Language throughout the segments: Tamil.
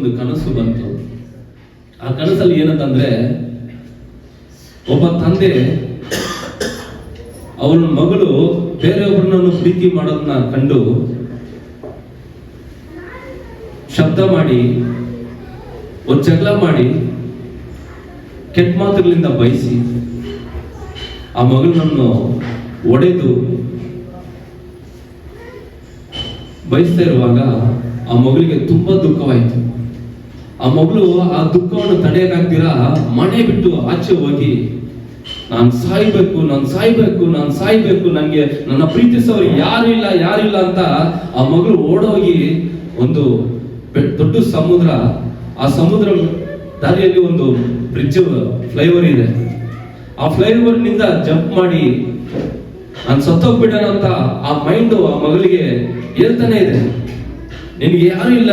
ಒಂದು ಕನಸು ಬಂತು. ಆ ಕನಸಲ್ಲಿ ಏನಂತಂದ್ರೆ, ಒಬ್ಬ ತಂದೆ ಅವನ ಮಗಳು ಬೇರೆಯೊಬ್ಬರನ್ನು ಪ್ರೀತಿ ಮಾಡೋದನ್ನ ಕಂಡು ಶಬ್ದ ಮಾಡಿ, ಒಂದು ಜಗಳ ಮಾಡಿ, ಕೆಟ್ಟ ಮಾತುಗಳಿಂದ ಬಯಸಿ ಆ ಮಗಳನ್ನನ್ನು ಒಡೆದು ಬಯಸ್ತಾ ಇರುವಾಗ ಆ ಮಗಳಿಗೆ ತುಂಬಾ ದುಃಖವಾಯಿತು. ಆ ಮಗಳು ಆ ದುಃಖವನ್ನು ತಡೆಯಕ್ಕಾಗ್ದಿರಾ ಮನೆ ಬಿಟ್ಟು ಆಚೆ ಹೋಗಿ, ನಾನು ಸಾಯ್ಬೇಕು, ನನಗೆ ನನ್ನ ಪ್ರೀತಿಸೋರು ಯಾರಿಲ್ಲ ಅಂತ ಆ ಮಗಳು ಓಡೋಗಿ ಒಂದು ದೊಡ್ಡ ಸಮುದ್ರ, ಆ ಸಮುದ್ರ ದಾರಿಯಲ್ಲಿ ಒಂದು ಬ್ರಿಡ್ಜ್ ಫ್ಲೈಓವರ್ ಇದೆ. ಆ ಫ್ಲೈಓವರ್ ನಿಂದ ಜಂಪ್ ಮಾಡಿ ನಾನು ಸತ್ತೋಗ್ಬಿಡೋಣ ಅಂತ ಆ ಮೈಂಡ್ ಆ ಮಗಳಿಗೆ ಹೇಳ್ತಾನೆ ಇದೆ. ನಿನಗೆ ಯಾರು ಇಲ್ಲ,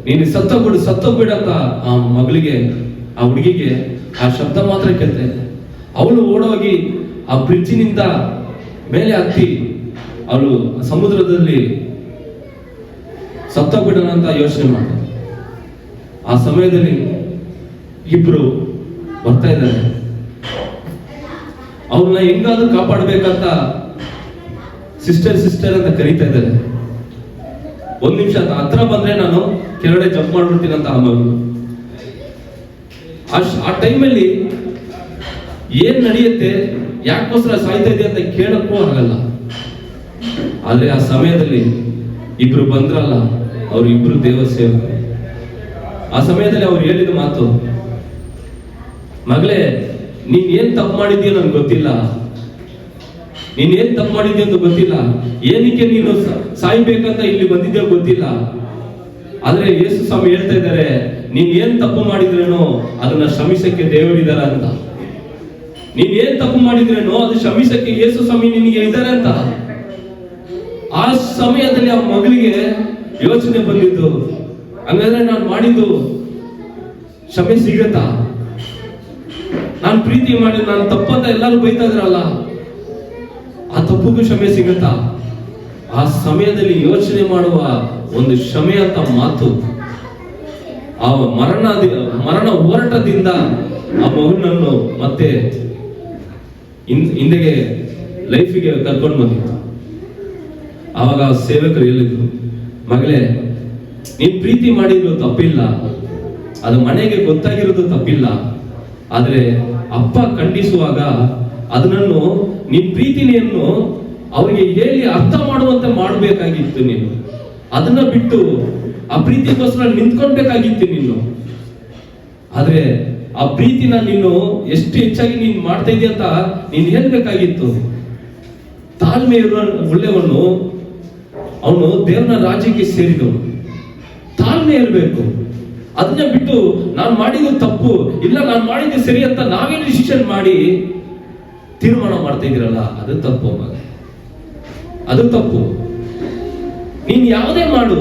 ನೀನು ಸತ್ತೋಗ್ಬಿಡ ಅಂತ ಆ ಮಗಳಿಗೆ, ಆ ಹುಡುಗಿಗೆ ಆ ಶಬ್ದ ಮಾತ್ರ ಕೇಳ್ತಾ ಇದೆ. ಅವಳು ಓಡೋಗಿ ಆ ಬ್ರಿಡ್ಜಿನಿಂದ ಮೇಲೆ ಹತ್ತಿ ಅವಳು ಸಮುದ್ರದಲ್ಲಿ ಸತ್ತೋಗ್ಬಿಡೋಣ ಅಂತ ಯೋಚನೆ ಮಾಡ್ತಾರೆ. ಆ ಸಮಯದಲ್ಲಿ ಇಬ್ರು ಬರ್ತಾ ಇದ್ದಾರೆ. ಅವ್ರನ್ನ ಹೆಂಗಾದ್ರೂ ಕಾಪಾಡ್ಬೇಕಂತ ಸಿಸ್ಟರ್ ಅಂತ ಕರೀತಾ ಇದ್ದಾರೆ. ಒಂದ್ ನಿಮಿಷ ಹತ್ರ ಬಂದ್ರೆ ನಾನು ಕೆಳಗಡೆ ಜಂಪ್ ಮಾಡ್ಬಿಡ್ತೀನಿ ಅಂತ ಆ ಮಗಳು. ಆ ಟೈಮಲ್ಲಿ ಏನ್ ನಡೆಯುತ್ತೆ, ಯಾಕೋಸ್ಕರ ಸಾಯ್ತಾ ಇದೆ ಅಂತ ಕೇಳಕ್ಕೂ ಆಗಲ್ಲ. ಆದ್ರೆ ಆ ಸಮಯದಲ್ಲಿ ಇಬ್ರು ಬಂದ್ರಲ್ಲ, ಅವ್ರು ಇಬ್ರು ದೇವ ಸೇವಕರು. ಆ ಸಮಯದಲ್ಲಿ ಅವ್ರು ಹೇಳಿದ ಮಾತು, ಮಗಳೇ, ನೀನ್ ಏನ್ ತಪ್ಪು ಮಾಡಿದ್ಯೋ ನನ್ಗೆ ಗೊತ್ತಿಲ್ಲ, ಅಂತ ಗೊತ್ತಿಲ್ಲ, ಏನಕ್ಕೆ ನೀನು ಸಾಯ್ಬೇಕಂತ ಇಲ್ಲಿ ಬಂದಿದ್ಯೋ ಗೊತ್ತಿಲ್ಲ. ಆದ್ರೆ ಯೇಸು ಸ್ವಾಮಿ ಹೇಳ್ತಾ ಇದ್ದಾರೆ, ನೀನ್ ಏನ್ ತಪ್ಪು ಮಾಡಿದ್ರೇನೋ ಅದನ್ನ ಶ್ರಮಿಸಕ್ಕೆ ದೇವರಿದಾರ ಅಂತ. ನೀನ್ ಏನ್ ತಪ್ಪು ಮಾಡಿದ್ರೇನೋ ಅದು ಶ್ರಮಿಸಕ್ಕೆ ಯೇಸು ಸ್ವಾಮಿ ನಿನಗೆ ಇದ್ದಾರೆ ಅಂತ. ಆ ಸಮಯದಲ್ಲಿ ಆ ಮಗಳಿಗೆ ಯೋಚನೆ ಬಂದಿದ್ದು, ಹಂಗಾದ್ರೆ ನಾನು ಮಾಡಿದ್ದು ಕ್ಷಮೆ ಸಿಗತ್ತಾ? ನಾನು ಪ್ರೀತಿ ಮಾಡಿ ನಾನು ತಪ್ಪಂತ ಎಲ್ಲರೂ ಬೈತಾ ಇದ್ರಲ್ಲ, ಆ ತಪ್ಪುಗೂ ಕ್ಷಮೆ ಸಿಗತ್ತಾ? ಆ ಸಮಯದಲ್ಲಿ ಯೋಚನೆ ಮಾಡುವ ಒಂದು ಕ್ಷಮೆ ಅಂತ ಮಾತು, ಆ ಮರಣ ಹೋರಾಟದಿಂದ ಆ ಮಗುನನ್ನು ಮತ್ತೆ ಹಿಂದೆಗೆ ಲೈಫಿಗೆ ಕರ್ಕೊಂಡು ಬಂದಿತ್ತು. ಆವಾಗ ಸೇವಕರು ಹೇಳಿದ್ರು, ಮಗಳೇ, ನೀನ್ ಪ್ರೀತಿ ಮಾಡಿದ್ರು ತಪ್ಪಿಲ್ಲ, ಅದು ಮನೆಗೆ ಗೊತ್ತಾಗಿರೋದು ತಪ್ಪಿಲ್ಲ. ಆದ್ರೆ ಅಪ್ಪ ಖಂಡಿಸುವಾಗ ಅದನ್ನು ನಿನ್ ಪ್ರೀತಿನಿಯನ್ನು ಅವರಿಗೆ ಹೇಳಿ ಅರ್ಥ ಮಾಡುವಂತೆ ಮಾಡಬೇಕಾಗಿತ್ತು ನೀನು. ಅದನ್ನ ಬಿಟ್ಟು ಆ ಪ್ರೀತಿಗೋಸ್ಕರ ನಿಂತ್ಕೊಳ್ಬೇಕಾಗಿತ್ತು ನೀನು. ಆದ್ರೆ ಆ ಪ್ರೀತಿನ ನೀನು ಎಷ್ಟು ಹೆಚ್ಚಾಗಿ ನೀನ್ ಮಾಡ್ತಾ ಇದೀಯ ಅಂತ ನೀನ್ ಹೇಳ್ಬೇಕಾಗಿತ್ತು. ತಾಳ್ಮೆ ಇರುವ ಒಳ್ಳೆಯವನು ಅವನು ದೇವರ ರಾಜ್ಯಕ್ಕೆ ಸೇರಿದವನು. ತಾಳ್ಮೆ ಇರಬೇಕು. ಅದನ್ನ ಬಿಟ್ಟು ನಾನು ಮಾಡಿದ್ದು ತಪ್ಪು, ಇಲ್ಲ ನಾನು ಮಾಡಿದ್ದು ಸರಿ ಅಂತ ನಾವೇ ಡಿಸಿಷನ್ ಮಾಡಿ ತೀರ್ಮಾನ ಮಾಡ್ತಾ ಇದ್ದೀರಲ್ಲ, ಅದು ತಪ್ಪು. ಅದು ತಪ್ಪು. ನೀನ್ ಯಾವುದೇ ಮಾಡು,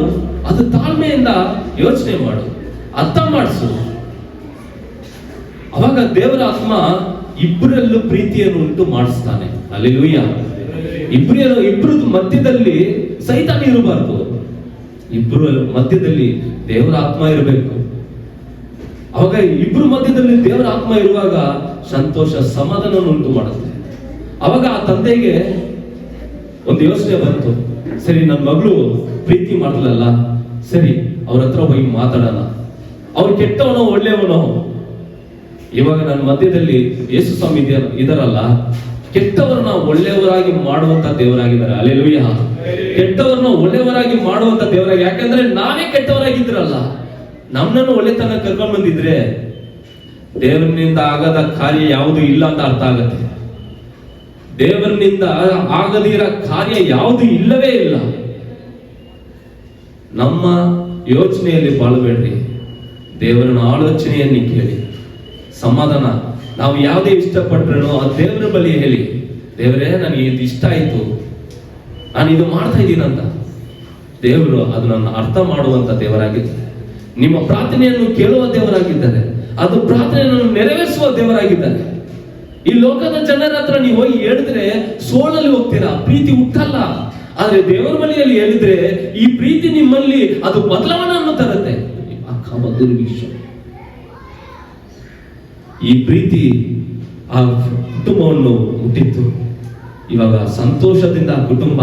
ಅದು ತಾಳ್ಮೆಯಿಂದ ಯೋಚನೆ ಮಾಡು, ಅರ್ಥ ಮಾಡಿಸು. ಅವಾಗ ದೇವರ ಆತ್ಮ ಇಬ್ಬರಲ್ಲೂ ಪ್ರೀತಿಯನ್ನು ಉಂಟು ಮಾಡಿಸ್ತಾನೆ. ಹಲ್ಲೆಲೂಯಾ. ಇಬ್ಬರ ಮಧ್ಯದಲ್ಲಿ ಸೈತಾನ ಇರಬಾರ್ದು. ಇಬ್ಬರು ಮಧ್ಯದಲ್ಲಿ ದೇವರ ಆತ್ಮ ಇರಬೇಕು. ಅವಾಗ ಇಬ್ಬರು ಮಧ್ಯದಲ್ಲಿ ದೇವರ ಆತ್ಮ ಇರುವಾಗ ಸಂತೋಷ, ಸಮಾಧಾನ ಉಂಟು ಮಾಡುತ್ತೆ. ಅವಾಗ ಆ ತಂದೆಗೆ ಒಂದು ಯೋಚನೆ ಬಂತು, ಸರಿ ನನ್ನ ಮಗಳು ಪ್ರೀತಿ ಮಾಡಲಲ್ಲ, ಸರಿ ಅವ್ರ ಹತ್ರ ಹೋಗಿ ಮಾತಾಡೋಣ. ಅವ್ರು ಕೆಟ್ಟವನೋ ಒಳ್ಳೆಯವನೋ, ಇವಾಗ ನನ್ನ ಮಧ್ಯದಲ್ಲಿ ಯೇಸು ಸ್ವಾಮಿ ಇದಾರಲ್ಲ, ಕೆಟ್ಟವರನ್ನ ಒಳ್ಳೆಯವರಾಗಿ ಮಾಡುವಂತ ದೇವರಾಗಿದ್ದಾರೆ. ಹಲ್ಲೆಲೂಯಾ. ಕೆಟ್ಟವರನ್ನ ಒಳ್ಳೆಯವರಾಗಿ ಮಾಡುವಂತ ದೇವರಾಗಿ, ಯಾಕಂದ್ರೆ ನಾವೇ ಕೆಟ್ಟವರಾಗಿದ್ರಲ್ಲ, ನಮ್ಮನ್ನು ಒಳ್ಳೆತನ ಕರ್ಕೊಂಡು ಬಂದಿದ್ರೆ ದೇವರಿನಿಂದ ಆಗದ ಕಾರ್ಯ ಯಾವುದು ಇಲ್ಲ ಅಂತ ಅರ್ಥ ಆಗತ್ತೆ. ದೇವರಿನಿಂದ ಆಗದಿರೋ ಕಾರ್ಯ ಯಾವುದು ಇಲ್ಲವೇ ಇಲ್ಲ. ನಮ್ಮ ಯೋಚನೆಯಲ್ಲಿ ಬಾಳಬೇಡ್ರಿ, ದೇವರನ್ನ ಆಲೋಚನೆಯನ್ನು ಕೇಳಿ. ಸಮಾಧಾನ, ನಾವು ಯಾವುದೇ ಇಷ್ಟಪಟ್ರೇನೋ ಆ ದೇವರ ಬಳಿ ಹೇಳಿ, ದೇವರೇ ನನಗೆ ಇದು ಇಷ್ಟ ಆಯ್ತು, ನಾನು ಇದು ಮಾಡ್ತಾ ಇದ್ದೀನಂತ. ದೇವರು ಅದನ್ನ ಅರ್ಥ ಮಾಡುವಂತ ದೇವರಾಗಿದ್ದಾರೆ. ನಿಮ್ಮ ಪ್ರಾರ್ಥನೆಯನ್ನು ಕೇಳುವ ದೇವರಾಗಿದ್ದಾರೆ. ಅದು ಪ್ರಾರ್ಥನೆಯನ್ನು ನೆರವೇರಿಸುವ ದೇವರಾಗಿದ್ದಾರೆ. ಈ ಲೋಕದ ಜನರ ಹತ್ರ ನೀವು ಹೋಗಿ ಹೇಳಿದ್ರೆ ಸೋಲಲ್ಲಿ ಹೋಗ್ತೀರಾ, ಪ್ರೀತಿ ಹುಟ್ಟಲ್ಲ. ಆದ್ರೆ ದೇವರ ಬಳಿಯಲ್ಲಿ ಹೇಳಿದ್ರೆ ಈ ಪ್ರೀತಿ ನಿಮ್ಮಲ್ಲಿ ಅದು ಬದಲಾವಣೆಯನ್ನು ತರುತ್ತೆ. ದುರ್ವಿಷ. ಈ ಪ್ರೀತಿ ಆ ಕುಟುಂಬವನ್ನು ಮುಟ್ಟಿತ್ತು. ಇವಾಗ ಸಂತೋಷದಿಂದ ಆ ಕುಟುಂಬ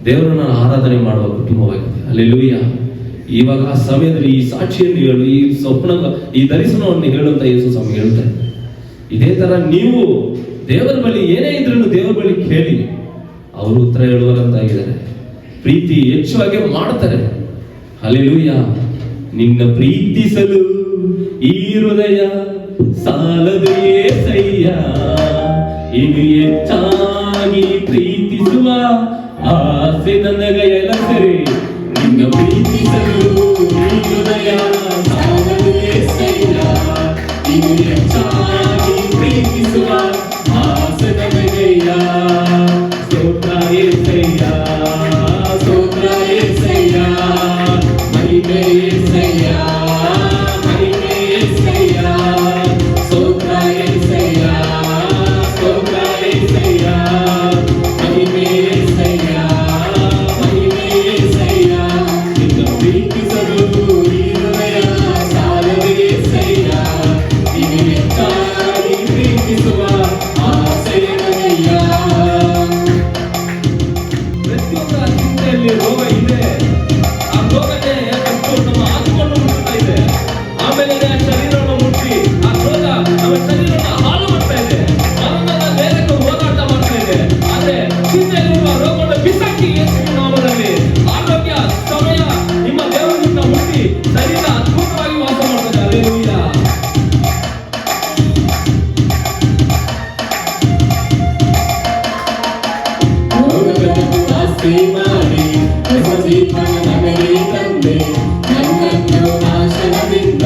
ದೇವರನ್ನ ಆರಾಧನೆ ಮಾಡುವ ಕುಟುಂಬವಾಗಿದೆ. ಹಲ್ಲೆಲೂಯಾ. ಇವಾಗ ಆ ಸಮಯದಲ್ಲಿ ಈ ಸಾಕ್ಷಿಯನ್ನು ಹೇಳು, ಈ ಸ್ವಪ್ನ, ಈ ದರ್ಶನವನ್ನು ಹೇಳುವಂತ ಯೇಸು ಸ್ವಾಮಿ ಹೇಳ್ತಾರೆ. ಇದೇ ತರ ನೀವು ದೇವರ ಬಳಿ ಏನೇ ಇದ್ರೂ ದೇವರ ಬಳಿ ಕೇಳಿ, ಅವರು ಉತ್ತರ ಹೇಳುವರಂತಾಗಿದ್ದಾರೆ. ಪ್ರೀತಿ ಹೆಚ್ಚಾಗಿ ಮಾಡ್ತಾರೆ. ಹಲ್ಲೆಲೂಯಾ. ನಿನ್ನ ಪ್ರೀತಿಸಲು ಈ ಹೃದಯ ಸಾಲದು యేసయ్య, ಇನ್ನು ಹೆಚ್ಚಾಗಿ ಪ್ರೀತಿಸುವ ಆಸೆ ನನಗಯಲ ಸರಿ. ನಿನ್ನ ಪ್ರೀತಿಸಲು ಈ ಹೃದಯ ಸಾಲದು యేసయ్య, ಇನ್ನು ಹೆಚ್ಚಾಗಿ ಪ್ರೀತಿಸುವ ಆಸೆ ನನಗಯ್ಯ. ಸ್ತೋತ್ರ యేసయ్య, ಸ್ತೋತ್ರ యేసయ్య, ಮಹಿಮೆ యేసయ్య, ಮಹಿಮೆ యేసయ్య. ಸ್ತೋತ್ರ యేసయ్య, ಸ್ತೋತ್ರ యేసయ్య, ಮಹಿಮೆ యేసయ్య, ಮಹಿಮೆ యేసయ్య. ನಿನ್ನ ಪ್ರೀತಿಸಲು ಈ ಹೃದಯ ಸಾಲದು యేసయ్ಯ, ಇನ್ನು ಹೆಚ್ಚಾಗಿ ಪ್ರೀತಿಸುವ ಆಸೆ ನನಗಯ್ಯ. ಪ್ರತಿಯೊಬ್ಬರ ಚಿಂತೆಯಲ್ಲಿ ರೋಗ ಇದೆ. ಆ ರೋಗನೇ ನಮ್ಮ ಆತ್ಮವನ್ನು ಮುಟ್ತಾ ಇದೆ. ಆಮೇಲೆ ಆ ಶರೀರವನ್ನು ಮುಟ್ಟಿ ಆ ರೋಗ ನಮ್ಮ ಶರೀರವನ್ನು ಹಾಳು ಮಾಡ್ತಾ ಇದೆ. ಮರಣದ ನೇರಕ್ಕೆ ಹೋರಾಟ ಮಾಡ್ತಾ ಇದೆ. ಆದ್ರೆ ಚಿಂತೆಯಲ್ಲಿರುವ ರೋಗವನ್ನು ಬಿಸಾಕಿ ಯೇಸುವಿನ ನಾಮದಲ್ಲಿ ಆರೋಗ್ಯ ಸಮಯ ನಿಮ್ಮ ದೇವರಿಂದ ಮುಟ್ಟಿ ಶರೀರ ಅದ್ಭುತವಾಗಿ ವಾಸ ಮಾಡ್ತದೆ. ಹಲ್ಲೆಲೂಯಾ. ರೋಗಗಳನ್ನು ವಾಸಿ ಮಾಡಿ ಹೊಸ ಜೀವನ ನನಗೆ ತಂದೆ. ನನ್ನನ್ನು ನಾಶನದಿಂದ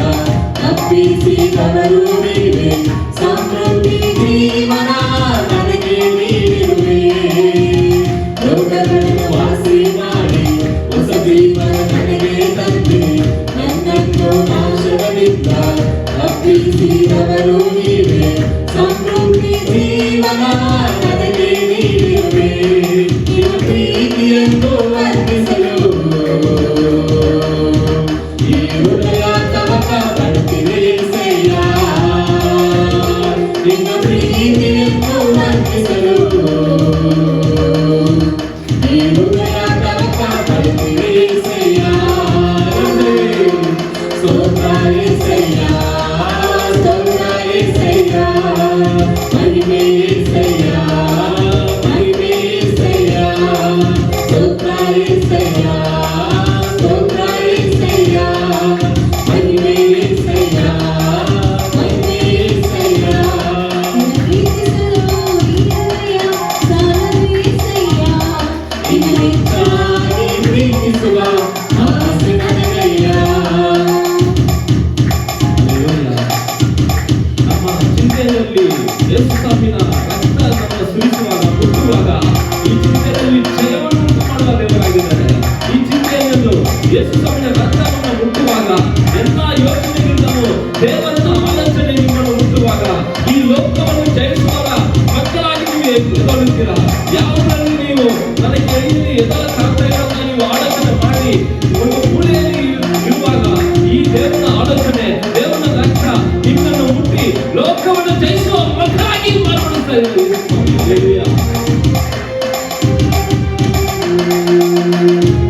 ತಪ್ಪಿಸಿದವರು ನೀವೇ. ಸಮೃದ್ಧಿ ಜೀವನ ನನಗೆ ನೀಡಿರುವೆ. ರೋಗಗಳನ್ನು ವಾಸಿ ಮಾಡಿ ಹೊಸ ಜೀವನ ನನಗೆ ತಂದೆ. ನನ್ನನ್ನು ನಾಶನದಿಂದ ತಪ್ಪಿಸಿದವರು ನೀವೇ. ಸಮೃದ್ಧಿ ಜೀವನ ನನಗೆ ನೀಡಿರುವೆ. ನಿಮ್ಮ ಪ್ರೀತಿಯನ್ನು ವರ್ಣಿಸಲು ಈ ಹೃದಯ ತವಕ ಪಡ್ತಿದೆ యేసయ్య. ನಿಮ್ಮ ಪ್ರೀತಿಯನ್ನು ವರ್ಣಿಸಲು ಈ ಹೃದಯ ತವಕ ಪಡ್ತಿದೆ యేసయ్య. ಸ್ತೋತ್ರ యేసయ్య, ಸ್ತೋತ್ರ యేసయ్ಯ, ಮಹಿಮೆ యేసయ్య, ಮಹಿಮೆ యేసయ్ಯ. ಸ್ತೋತ್ರ యేసయ్ಯ, ಸ್ತೋತ್ರ యేసయ్ಯ, ಮಹಿಮೆ యేసయ్ಯ, ಮಹಿಮೆ యేಸయ్ಯ. ಇನ್ನು ಹೆಚ್ಚಾಗಿ ಪ್ರೀತಿಸುವ ಆಸೆ ನನಗಯ್ಯ. ಹಲ್ಲೆಲೂಯಾ. ನಮ್ಮ ಚಿಂತೆಯಲ್ಲಿ ಯೇಸು ಸ್ವಾಮಿನ ರಕ್ತ ನಮ್ಮ ಸುರಿಸುವಾಗ ಮುಟ್ಟುವಾಗ ಈ ಚಿಂತೆಯಲ್ಲಿ ಜಯವನ್ನು ಉಂಟು ಮಾಡುವ ದೇವರಾಗಿದ್ದಾರೆ. ಈ ಚಿಂತೆಯನ್ನು ಯೇಸು ಸ್ವಾಮಿನ ರಕ್ತವನ್ನು ಮುಟ್ಟುವಾಗ ಎಲ್ಲಾ ಯೋಚನೆಗಳಿಂದಲೂ ದೇವರನ್ನ ಆಲೋಚನೆ ನಿಮ್ಮನ್ನು ಮುಟ್ಟುವಾಗ ಈ ಲೋಕವನ್ನು ಜಯಿಸುವಾಗ ಮಕ್ಕಳಾಗಿ ನೀವು ಎದ್ದುಕೊಳ್ಳುತ್ತೀರಾ. ಯಾವುದರಲ್ಲಿ ನೀವು ನನಗೆ ಎದರ ಕರ್ತವ್ಯಗಳನ್ನು ನೀವು ಆಲೋಚನೆ ಮಾಡಿ ಒಂದು ಮೂಲೆಯಲ್ಲಿ ಇರುವಾಗ ಈ ದೇವರ ಆಲೋಚನೆ, ದೇವರ ರಕ್ತ ನಿಮ್ಮನ್ನು ಮುಟ್ಟಿ ಲೋಕವನ್ನು ಜಯಿಸುವ ಮಕ್ಕಳಾಗಿ ಮಾರ್ಪಡುತ್ತಾ ಇದೆ. ಹಲ್ಲೆಲೂಯಾ.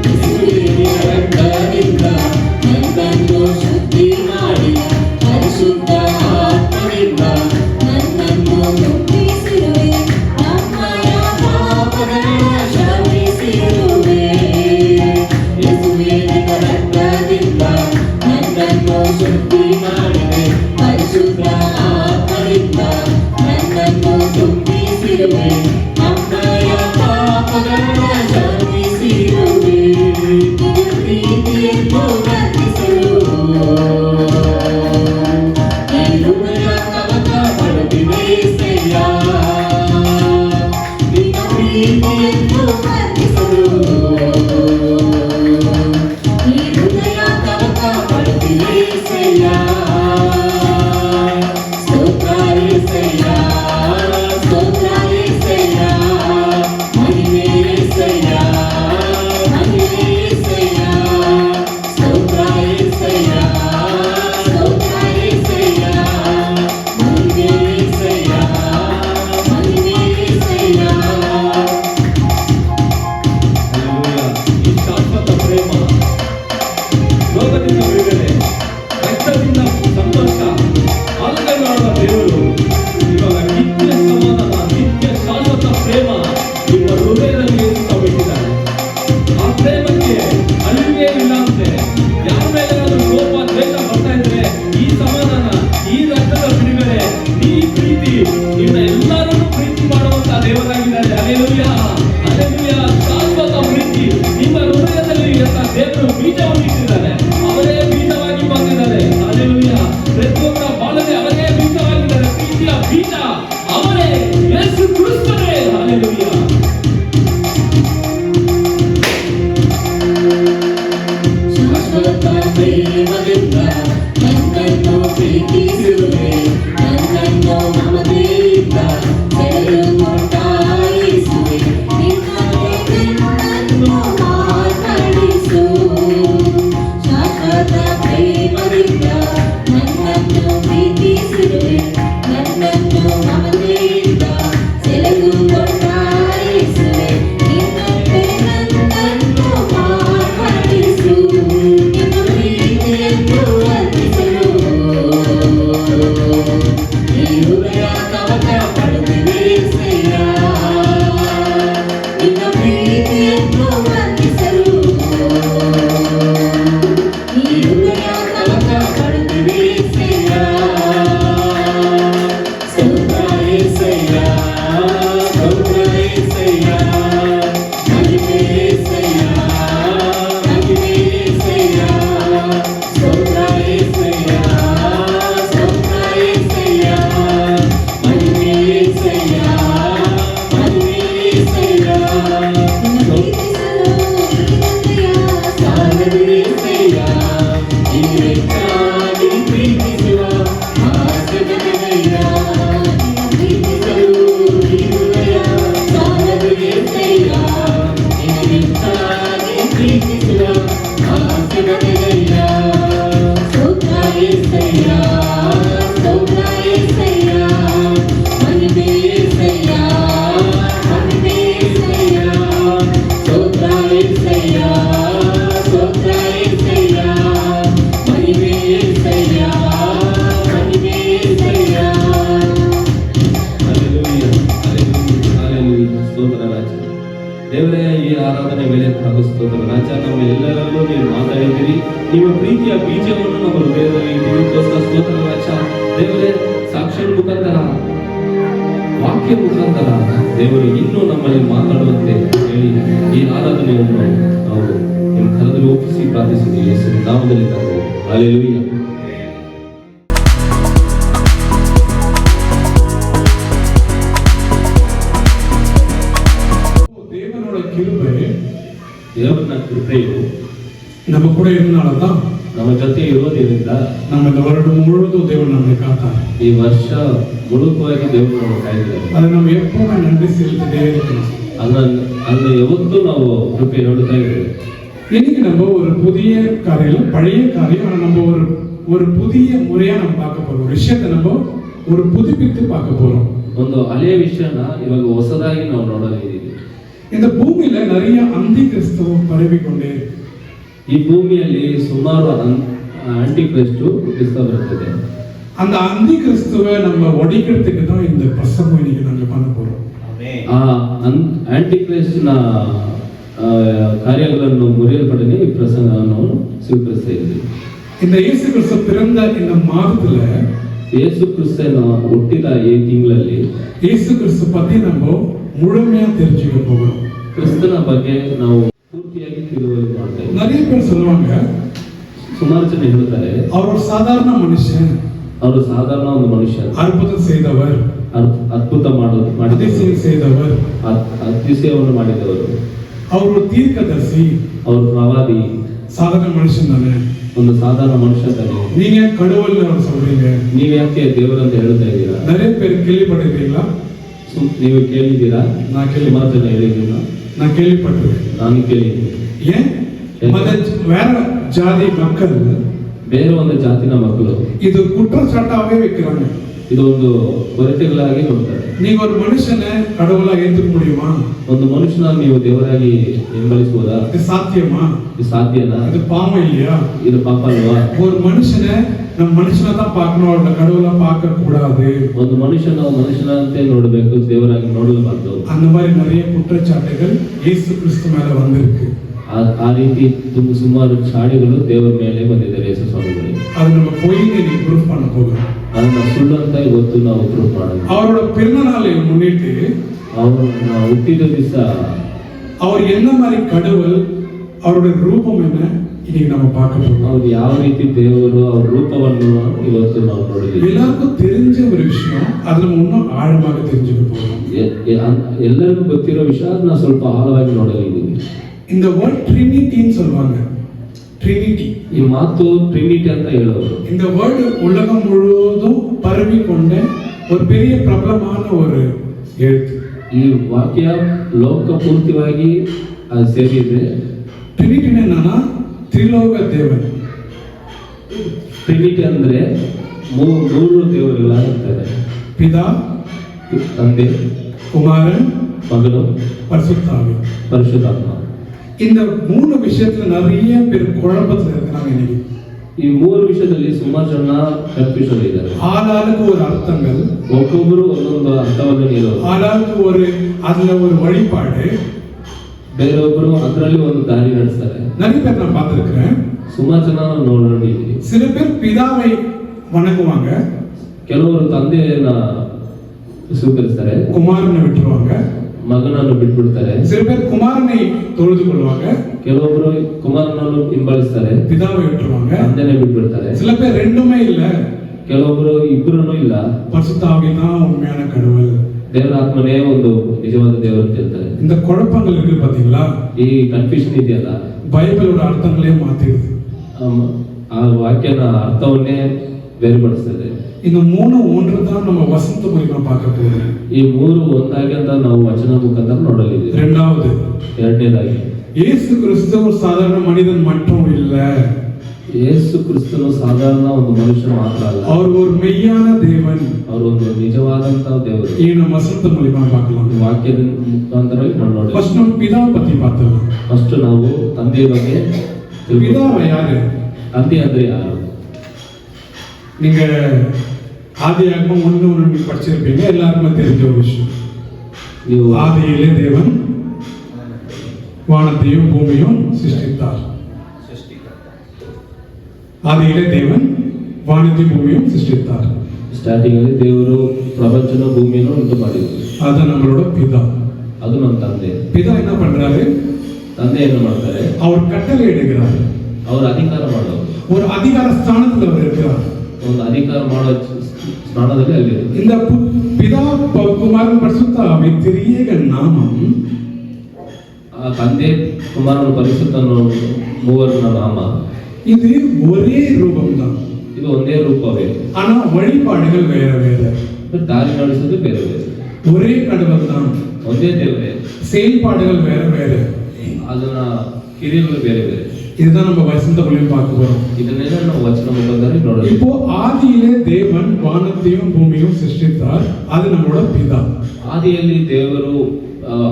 ಯೇಸುವಿನ ರಕ್ತದಿಂದ ನನ್ನನ್ನು ಶುದ್ಧಿ ಮಾಡಿ ಪರಿಶುದ್ಧ ಆತ್ಮದಿಂದ ನನ್ನನ್ನು ಮುಟ್ಟಿಸಿರುವೆ. ನಮ್ಮಯ ಪಾಪಗಳನ್ನು ಕ್ಷಮಿಸಿರುವೆ. ಯೇಸುವಿನ ರಕ್ತದಿಂದ ನನ್ನನ್ನು ಶುದ್ಧಿ ಮಾಡಿದೆ. ಪರಿಶುದ್ಧ ಆತ್ಮದಿಂದ ನನ್ನನ್ನು ತುಂಬಿಸಿ ಖಂಡಿತ ಅವರೇ ಯೇಸು ಕ್ರಿಸ್ತನೇ. ಹಲ್ಲೆಲೂಯಾ. ಶಾಶ್ವತ ಪ್ರೇಮದಿಂದ ನನ್ನನ್ನು ಪ್ರೀತಿಸುವೆ, ನನ್ನನ್ನು ಮಮತೆಯಿಂದ ಸೆಳೆದುಕೊಂಡ ಯೇಸುವೆ, ನಿನ್ನನ್ನೇ ನನ್ನನ್ನು ಮಾರ್ಪಡಿಸು. ಶಾಶ್ವತ ಪ್ರೇಮದಿಂದ ನನ್ನನ್ನು ಪ್ರೀತಿಸುವೆ, ನನ್ನನ್ನು ಮಮತೆಯಿಂದ ಸೆಳೆದುಕೊಂಡ ಯೇಸುವೆ, ನಿನ್ನನ್ನೇ ನನ್ನನ್ನು ಮಾರ್ಪಡಿಸು. ನಿನ್ನ ಪ್ರೀತಿಯನ್ನು ವರ್ಣಿಸಲು ಈ ಹೃದಯ ಕವಚ ಪಡೆದಿದೆ ಶ್ರೇಯ. ನಿನ್ನ ಪ್ರೀತಿಯನ್ನು ವರ್ಣಿಸಲು ಈ ಹೃದಯ ಕವಚ ಪಡೆದಿದೆ ಶ್ರೇಯ. ಸ್ತೋತ್ರ యేసయ్య, ಸ್ತೋತ್ರ యేసయ్య, ಮಹಿಮೆ యేసయ్య, ಮಹಿಮೆ యేసయ్య. ಸ್ತೋತ್ರ యేసయ్య, ಸ್ತೋತ್ರ యేసయ్ಯ, ಮಹಿಮೆ యేసయ్ಯ, ಮಹಿಮೆ యేసయ్ಯ. ಸಾಲದು యేసయ్ಯ, ಈ ವೆಚ್ಚಾಗಿ ಪ್ರೀತಿಸುವ ಆಸೆಗಳೆಯ. ಪ್ರೀತಿಸಲು ಈ ಹೃದಯ ಸಾಲದು యేసయ్ಯ, ಈ ವೆಚ್ಚಾಗಿ ಪ್ರೀತಿಸುವ ಆಸೆಗಳೆಯ. ಸ್ತೋತ್ರ యేసయ్య, ಸ್ತೋತ್ರ యేసయ్ಯ, ಮಹಿಮೆ యేసయ్ಯ, ಮಹಿಮೆ యేసయ్ಯ. ಸ್ತೋತ್ರ యేసయ్ಯ, ಸ್ತೋತ್ರ యేసయ్ಯ, ಮಹಿಮೆ యేసయ్ಯ, ಮಹಿಮೆ యేಸయ్ಯ. Hallelujah, hallelujah, hallelujah. ಸ್ತೋತ್ರ ರಾಜ. ದೇವರೇ, ಈ ಆರಾಧನೆ ವೇಳೆ ಸ್ತೋತ್ರ ರಾಜ. ನಮ್ಮ ಎಲ್ಲರಲ್ಲೂ ನೀವು ಮಾತಾಡಿದ್ದೀರಿ, ನಿಮ್ಮ ಪ್ರೀತಿಯ ಬೀಜವನ್ನು ನಮ್ಮ ಹೃದಯದಲ್ಲಿ ಇಟ್ಟಿದ್ದಕ್ಕೋಸ್ಕರ ಸ್ತೋತ್ರ ರಾಜ. ದೇವರೇ, ಸಾಕ್ಷಿ ಮುಖಾಂತರ, ವಾಕ್ಯ ಮುಖಾಂತರ ದೇವರು ಇನ್ನೂ ನಮ್ಮಲ್ಲಿ ಮಾತಾಡುವಂತೆ ಹೇಳಿ ಈ ಆರಾಧನೆಯನ್ನು ನಾವು ನಿಮ್ಮ ಕರದಲ್ಲಿ ಒಪ್ಪಿಸಿ ಪ್ರಾರ್ಥಿಸಿದ್ದೀವಿ. ಯೇಸುವಿನ ನಾಮದಲ್ಲಿ ತಂದೆ. ಹಲ್ಲೆಲೂಯಾ. தேவனோட கிருபை ದೇವರನ್ನ ಕೃಪೆಯು நம்ம கூட இருந்தால்தான் ನಮ್ಮ ಜೊತೆ ಇರೋದ್ರಿಂದ நம்ம இந்த வருடம் முழுவதும் தேவன் நம்மை காத்தார். ಈ ವರ್ಷ ಮುಳುಕವಾಗಿ ದೇವರು ನಾವು ಕಾಯ್ದಿದ್ದಾರೆ. அதை நம்ம எப்பவுமே நன்றி செலுத்திட்டே இருக்கணும். ಅದನ್ನ ಯಾವತ್ತೂ ನಾವು ಕೃಪೆ ನೋಡ್ತಾ ಇದ್ದೇವೆ. இன்னைக்கு நம்ம ஒரு புதிய காரியம், பழைய காரியம், ஆனா நம்ம ஒரு புதிய முறையா நம்ம பார்க்க போறோம். ஒரு விஷயத்தை நம்ம ஒரு புதுப்பித்து பார்க்க போறோம். ಒಂದು ಹಳೆಯ ವಿಷಯನ ಇವಾಗ ಹೊಸದಾಗಿ ನಾವು ನೋಡಲಿದ್ದೀವಿ. இந்த பூமியில நிறைய அந்தி கிறிஸ்தவம் பரவி கொண்டே இருக்கு. ಈ ಭೂಮಿಯಲ್ಲಿ ಸುಮಾರು ಆಂಟಿ ಕ್ರೈಸ್ಟು ಹುಟ್ಟಿಸ್ತಾ ಬರ್ತದೆ. அந்த அந்தி கிறிஸ்துவை நம்ம ஒழிக்கிறதுக்கு தான் இந்த பிரசங்கம் இன்னைக்கு நாங்க பண்ண போறோம். ಆ ಆಂಟಿ ಕ್ರೈಸ್ಟ್ನ ಕಾರ್ಯಗಳನ್ನು ಮುರಿಯಲ್ಪಡನೆ ಈ ಪ್ರಸಂಗವನ್ನು ಸ್ವೀಕರಿಸ್ತಾ ಇದ್ದೀವಿ. இந்த இயேசு கிறிஸ்து பிறந்த இந்த மாதத்துல ಯೇಸು ಕ್ರಿಸ್ತನ ಹುಟ್ಟಿದ ಈ ತಿಂಗಳಲ್ಲಿ இயேசு கிறிஸ்து பத்தி நம்ம முழுமையா தெரிஞ்சுக்க போகிறோம். ಕ್ರಿಸ್ತನ ಬಗ್ಗೆ ನಾವು ಪೂರ್ತಿಯಾಗಿ ತಿಳುವಳಿಕೆ ಮಾಡ್ತಾ ಇದ್ದೀವಿ. நிறைய பேர் சொல்லுவாங்க, ಸುಮಾರು ಜನ ಹೇಳ್ತಾರೆ அவர் ஒரு சாதாரண மனுஷன், ಅವರು ಸಾಧಾರಣ ಒಂದು ಮನುಷ್ಯ, அற்புதம் செய்தவர், ಅದ್ಭುತ ಮಾಡಿದವರು, அதிசயம் செய்தவர், ಅತಿಶಯವನ್ನು ಮಾಡಿದವರು, அவர் ஒரு தீர்க்கதரிசி, ಅವರು ಪ್ರವಾದಿ, சாதாரண மனுஷன் தானே. ಒಂದು ಸಾಧಾರಣ ಮನುಷ್ಯ ತಾನೆ. நீங்க கடவுள்னு அவர் சொல்றீங்க. ನೀವ್ ಯಾಕೆ ದೇವರಂತ ಹೇಳ್ತಾ ಇದ್ದೀರಾ? நிறைய பேர் கேள்விப்பட்டிருக்கீங்களா? ನೀವು ಕೇಳಿದ್ದೀರಾ? நான் ಸುಮಾರು ಜನ ಹೇಳಿದ್ದೀರಾ? நான் கேள்விப்பட்டிருக்கேன். ನಾನು ಕೇಳಿದ್ದೀನಿ. ஏன் வேற ஜாதி மக்கள் ಬೇರೆ ಒಂದು ಜಾತಿನ ಮಕ್ಕಳು இது குற்றச்சாட்டாவே வைக்கிறாங்க. ಇದೊಂದು ಕೊರತೆಗಳಾಗಿ ನೋಡ್ತಾರೆ. நீங்க ஒரு மனுஷனை கடவுளா ஏத்துக்க முடியுமா? ಒಂದು ಮನುಷ್ಯನ ನೀವು ದೇವರಾಗಿ ಬೆಂಬಲಿಸುವುದಾ? இது சாத்தியமா? ಇದು ಸಾಧ್ಯನಾ? இது பாவம் இல்லையா? ಇದು ಪಾಪ ಅಲ್ವಾ? ஒரு மனுஷனை நம்ம மனுஷனை தான் பார்க்கணும், அவரோட கடவுளா பார்க்க கூடாது. ಒಂದು ಮನುಷ್ಯನಂತೆ ನೋಡಬೇಕು, ದೇವರಾಗಿ ನೋಡಬಾರ್ದು. அந்த மாதிரி நிறைய குற்றச்சாட்டுகள் இயேசு கிறிஸ்து மேல வந்திருக்கு. ಆ ರೀತಿ ಸುಮಾರು ಚಾಡಿಗಳು ದೇವರ ಮೇಲೆ ಬಂದಿದ್ದಾರೆ ಯೇಸು ಸ್ವಾಮಿಗಳು. அது நம்ம போய் இன்னைக்கு ப்ரூஃப் பண்ண போகிறோம். ಅದನ್ನ ಸುಳ್ಳು ಅಂತ ಇವತ್ತು ನಾವು ಪ್ರೂಫ್ ಮಾಡೋಣ. அவரோட பிறந்த நாளை முன்னிட்டு ಅವರು ಹುಟ್ಟಿದ ದಿವಸ அவர் என்ன மாதிரி கடவுள், அவருடைய ரூபம் என்ன, இன்னைக்கு நம்ம பார்க்க போறோம். ಅವ್ರು ಯಾವ ರೀತಿ ದೇವರು ಅವ್ರ ರೂಪವನ್ನು ಇವತ್ತು ನಾವು ನೋಡಿದ್ದೀವಿ. எல்லாருக்கும் தெரிஞ்ச ஒரு விஷயம், அதுல நம்ம இன்னும் ஆழமாக தெரிஞ்சுக்க போறோம். ಎಲ್ಲರಿಗೂ ಗೊತ್ತಿರೋ ವಿಷಯ ಅದನ್ನ ಸ್ವಲ್ಪ ಆಳವಾಗಿ ನೋಡಲಿದ್ದೀವಿ. இந்த வேர்ட் ட்ரினிட்டின்னு சொல்லுவாங்க. ட்ரினிட்டி, ಈ ಮಾತು ಟ್ರಿನಿಟಿ ಅಂತ ಹೇಳೋರು. இந்த வேர்ட் உலகம் முழுவதும் பரவி கொண்ட ஒரு பெரிய பிரபலமான ஒரு எழுத்து. ಈ ವಾಕ್ಯ ಲೋಕ ಪೂರ್ತಿಯಾಗಿ ಅದು ಸೇರಿದೆ. ட்ரினிட்டி என்னன்னா ತ್ರಿಲೋಕ ದೇವನ್. ಟ್ರಿನಿಟಿ ಅಂದ್ರೆ ಮೂರು ದೇವರುಗಳಾಗಿರ್ತಾರೆ. பிதா, ತಂದೆ, குமாரன், ಮಗನು, பரிசுத்தாவி. ಪರಿಶುದ್ಧಾತ್ಮ. இந்த மூணு விஷயத்துல நிறைய பேர் குழப்பத்துல இருக்கிறாங்க இன்னைக்கு. ಈ ಮೂರು ವಿಷಯದಲ್ಲಿ ಸುಮಾರು ಜನ ಕನ್ಫ್ಯೂಷನ್ ಇದ್ದಾರೆ. ஆளாளுக்கு ஒரு அர்த்தங்கள், ಒಬ್ಬೊಬ್ಬರು ಒಂದೊಂದು ಅರ್ಥವನ್ನು ನೀಡೋರು. ஆளாளுக்கு ஒரு அதுல ஒரு வழிபாடு. ಬೇರೊಬ್ಬರು ಅದರಲ್ಲಿ ಒಂದು ದಾರಿ ನಡೆಸ್ತಾರೆ. நிறைய பேர் நான் பார்த்திருக்கிறேன். ಸುಮಾರು ಜನ ನಾವು ನೋಡಿದ್ದೀವಿ. சில பேர் பிதாவை வணங்குவாங்க, ಕೆಲವರು ತಂದೆಯನ್ನ ಸ್ವೀಕರಿಸ್ತಾರೆ, குமாரனை விட்டுருவாங்க. ಮಗನನ್ನು ಬಿಟ್ಬಿಡ್ತಾರೆ. சில பேர் குமாரனை தொழுது கொள்வாங்க, ಕೆಲವೊಬ್ಬರು ಕುಮಾರನನ್ನು ಹಿಂಬಾಲಿಸ್ತಾರೆ, பிதாவை விட்டுருவாங்க. ತಂದೆನೇ ಬಿಟ್ಬಿಡ್ತಾರೆ. சில பேர் ரெண்டுமே இல்ல, ಕೆಲವೊಬ್ಬರು ಇಬ್ಬರೂ ಇಲ್ಲ, பரிசுத்தாவி தான் உண்மையான கடவுள். ದೇವರ ಆತ್ಮನೇ ಒಂದು ನಿಜವಾದ ದೇವರು ಅಂತ ಹೇಳ್ತಾರೆ. இந்த குழப்பங்கள் இருக்கு பாத்தீங்களா? ಈ ಕನ್ಫ್ಯೂಷನ್ ಇದೆಯಲ್ಲ, பைபிளோட அர்த்தங்களே மாத்திடுது. ಆ ವಾಕ್ಯನ ಅರ್ಥವನ್ನೇ ಬೇರ್ಪಡಿಸ್ತದೆ. இந்த மூணு ஒன்று தான் நம்ம வசந்த மூலியமா பார்க்க போறோம். ಈ ಮೂರು ಒಂದಾಗಿ ಅಂತ ನಾವು ವಚನ ಮುಖಾಂತರ ನೋಡಲಿದ್ದೀವಿ. இரண்டாவது, ಎರಡನೇದಾಗಿ இயேசு கிறிஸ்து ஒரு சாதாரண மனிதன் மட்டும் இல்ல, ಯೇಸು ಕ್ರಿಸ್ತನು ಸಾಧಾರಣ ಒಂದು ಮನುಷ್ಯ ಮಾತ್ರ ಅಲ್ಲ, அவர் ஒரு மெய்யான தேவன். ಅವರು ಒಂದು ನಿಜವಾದಂತಹ ದೇವರು. ಈ நம்ம வசந்த மூலியமா பார்க்கலாம். ವಾಕ್ಯದ ಮುಖಾಂತರ ನಾವು ನೋಡಿ ஃபர்ஸ்ட் நம்ம பிதா பத்தி பார்த்தோம். ಫಸ್ಟ್ ನಾವು ತಂದೆಯ ಬಗ್ಗೆ பிதாவை யாரு? ತಂದೆ ಅಂದ್ರೆ ಯಾರು? நீங்க ஆதியாகமம் 1:1 படிச்சிருப்பீங்க, எல்லாருக்குமே தெரிஞ்ச ஒரு விஷயம். ನೀವು ஆதியிலே தேவன் வானத்தையும் பூமியும் சிருஷ்டித்தார். ஆதியிலே தேவன் வானத்தையும் பூமியும் சிருஷ்டித்தார். ಸ್ಟಾರ್ಟಿಂಗ್ ಅಲ್ಲಿ ದೇವರು ಪ್ರಪಂಚನ ಭೂಮಿಯನ್ನು ಉಂಟು ಮಾಡಿದ್ರು. அதான் நம்மளோட பிதா. ಅದು ನಮ್ಮ ತಂದೆ. பிதா என்ன பண்றாரு? ತಂದೆ ಏನು ಮಾಡ್ತಾರೆ? அவர் கட்டளை இடுகிறார். ಅವರು ಅಧಿಕಾರ ಮಾಡೋರು. ஒரு அதிகார ஸ்தானத்துல அவர் இருக்கிறார். ಒಂದು ಅಧಿಕಾರ ಮಾಡೋ ಸ್ಥಾನದಲ್ಲಿ ಅಲ್ಲಿ இந்த பிதா குமாரன் பரிசுத்த ஆவி திரியேக நாமம், ಆ ತಂದೆ ಕುಮಾರನ ಪರಿಶುದ್ಧನು ಮೂವರನ ನಾಮ, இது ஒரே ரூபம் தான். ಇದು ಒಂದೇ ರೂಪವೇ, ஆனா வழிபாடுகள் வேற வேற. ದಾರಿ ನಡೆಸೋದು ಬೇರೆ ಬೇರೆ. ஒரே கடவுள் தான், ಒಂದೇ ದೇವರೇ, செயல்பாடுகள் வேற வேற. ಅದನ್ನ ಕ್ರಿಯೆಗಳು ಬೇರೆ ಬೇರೆ. இதுதான் நம்ம வசந்த மூலியம் பார்க்க போறோம். ಇದನ್ನೆಲ್ಲ ನಾವು ವಚನ ಮುಖಾಂತರ ನೋಡೋಣ. இப்போ ஆதியிலே தேவன் வானத்தையும் பூமியும் சிருஷ்டித்தார். அது நம்மளோட பிதா. ಆದಿಯಲ್ಲಿ ದೇವರು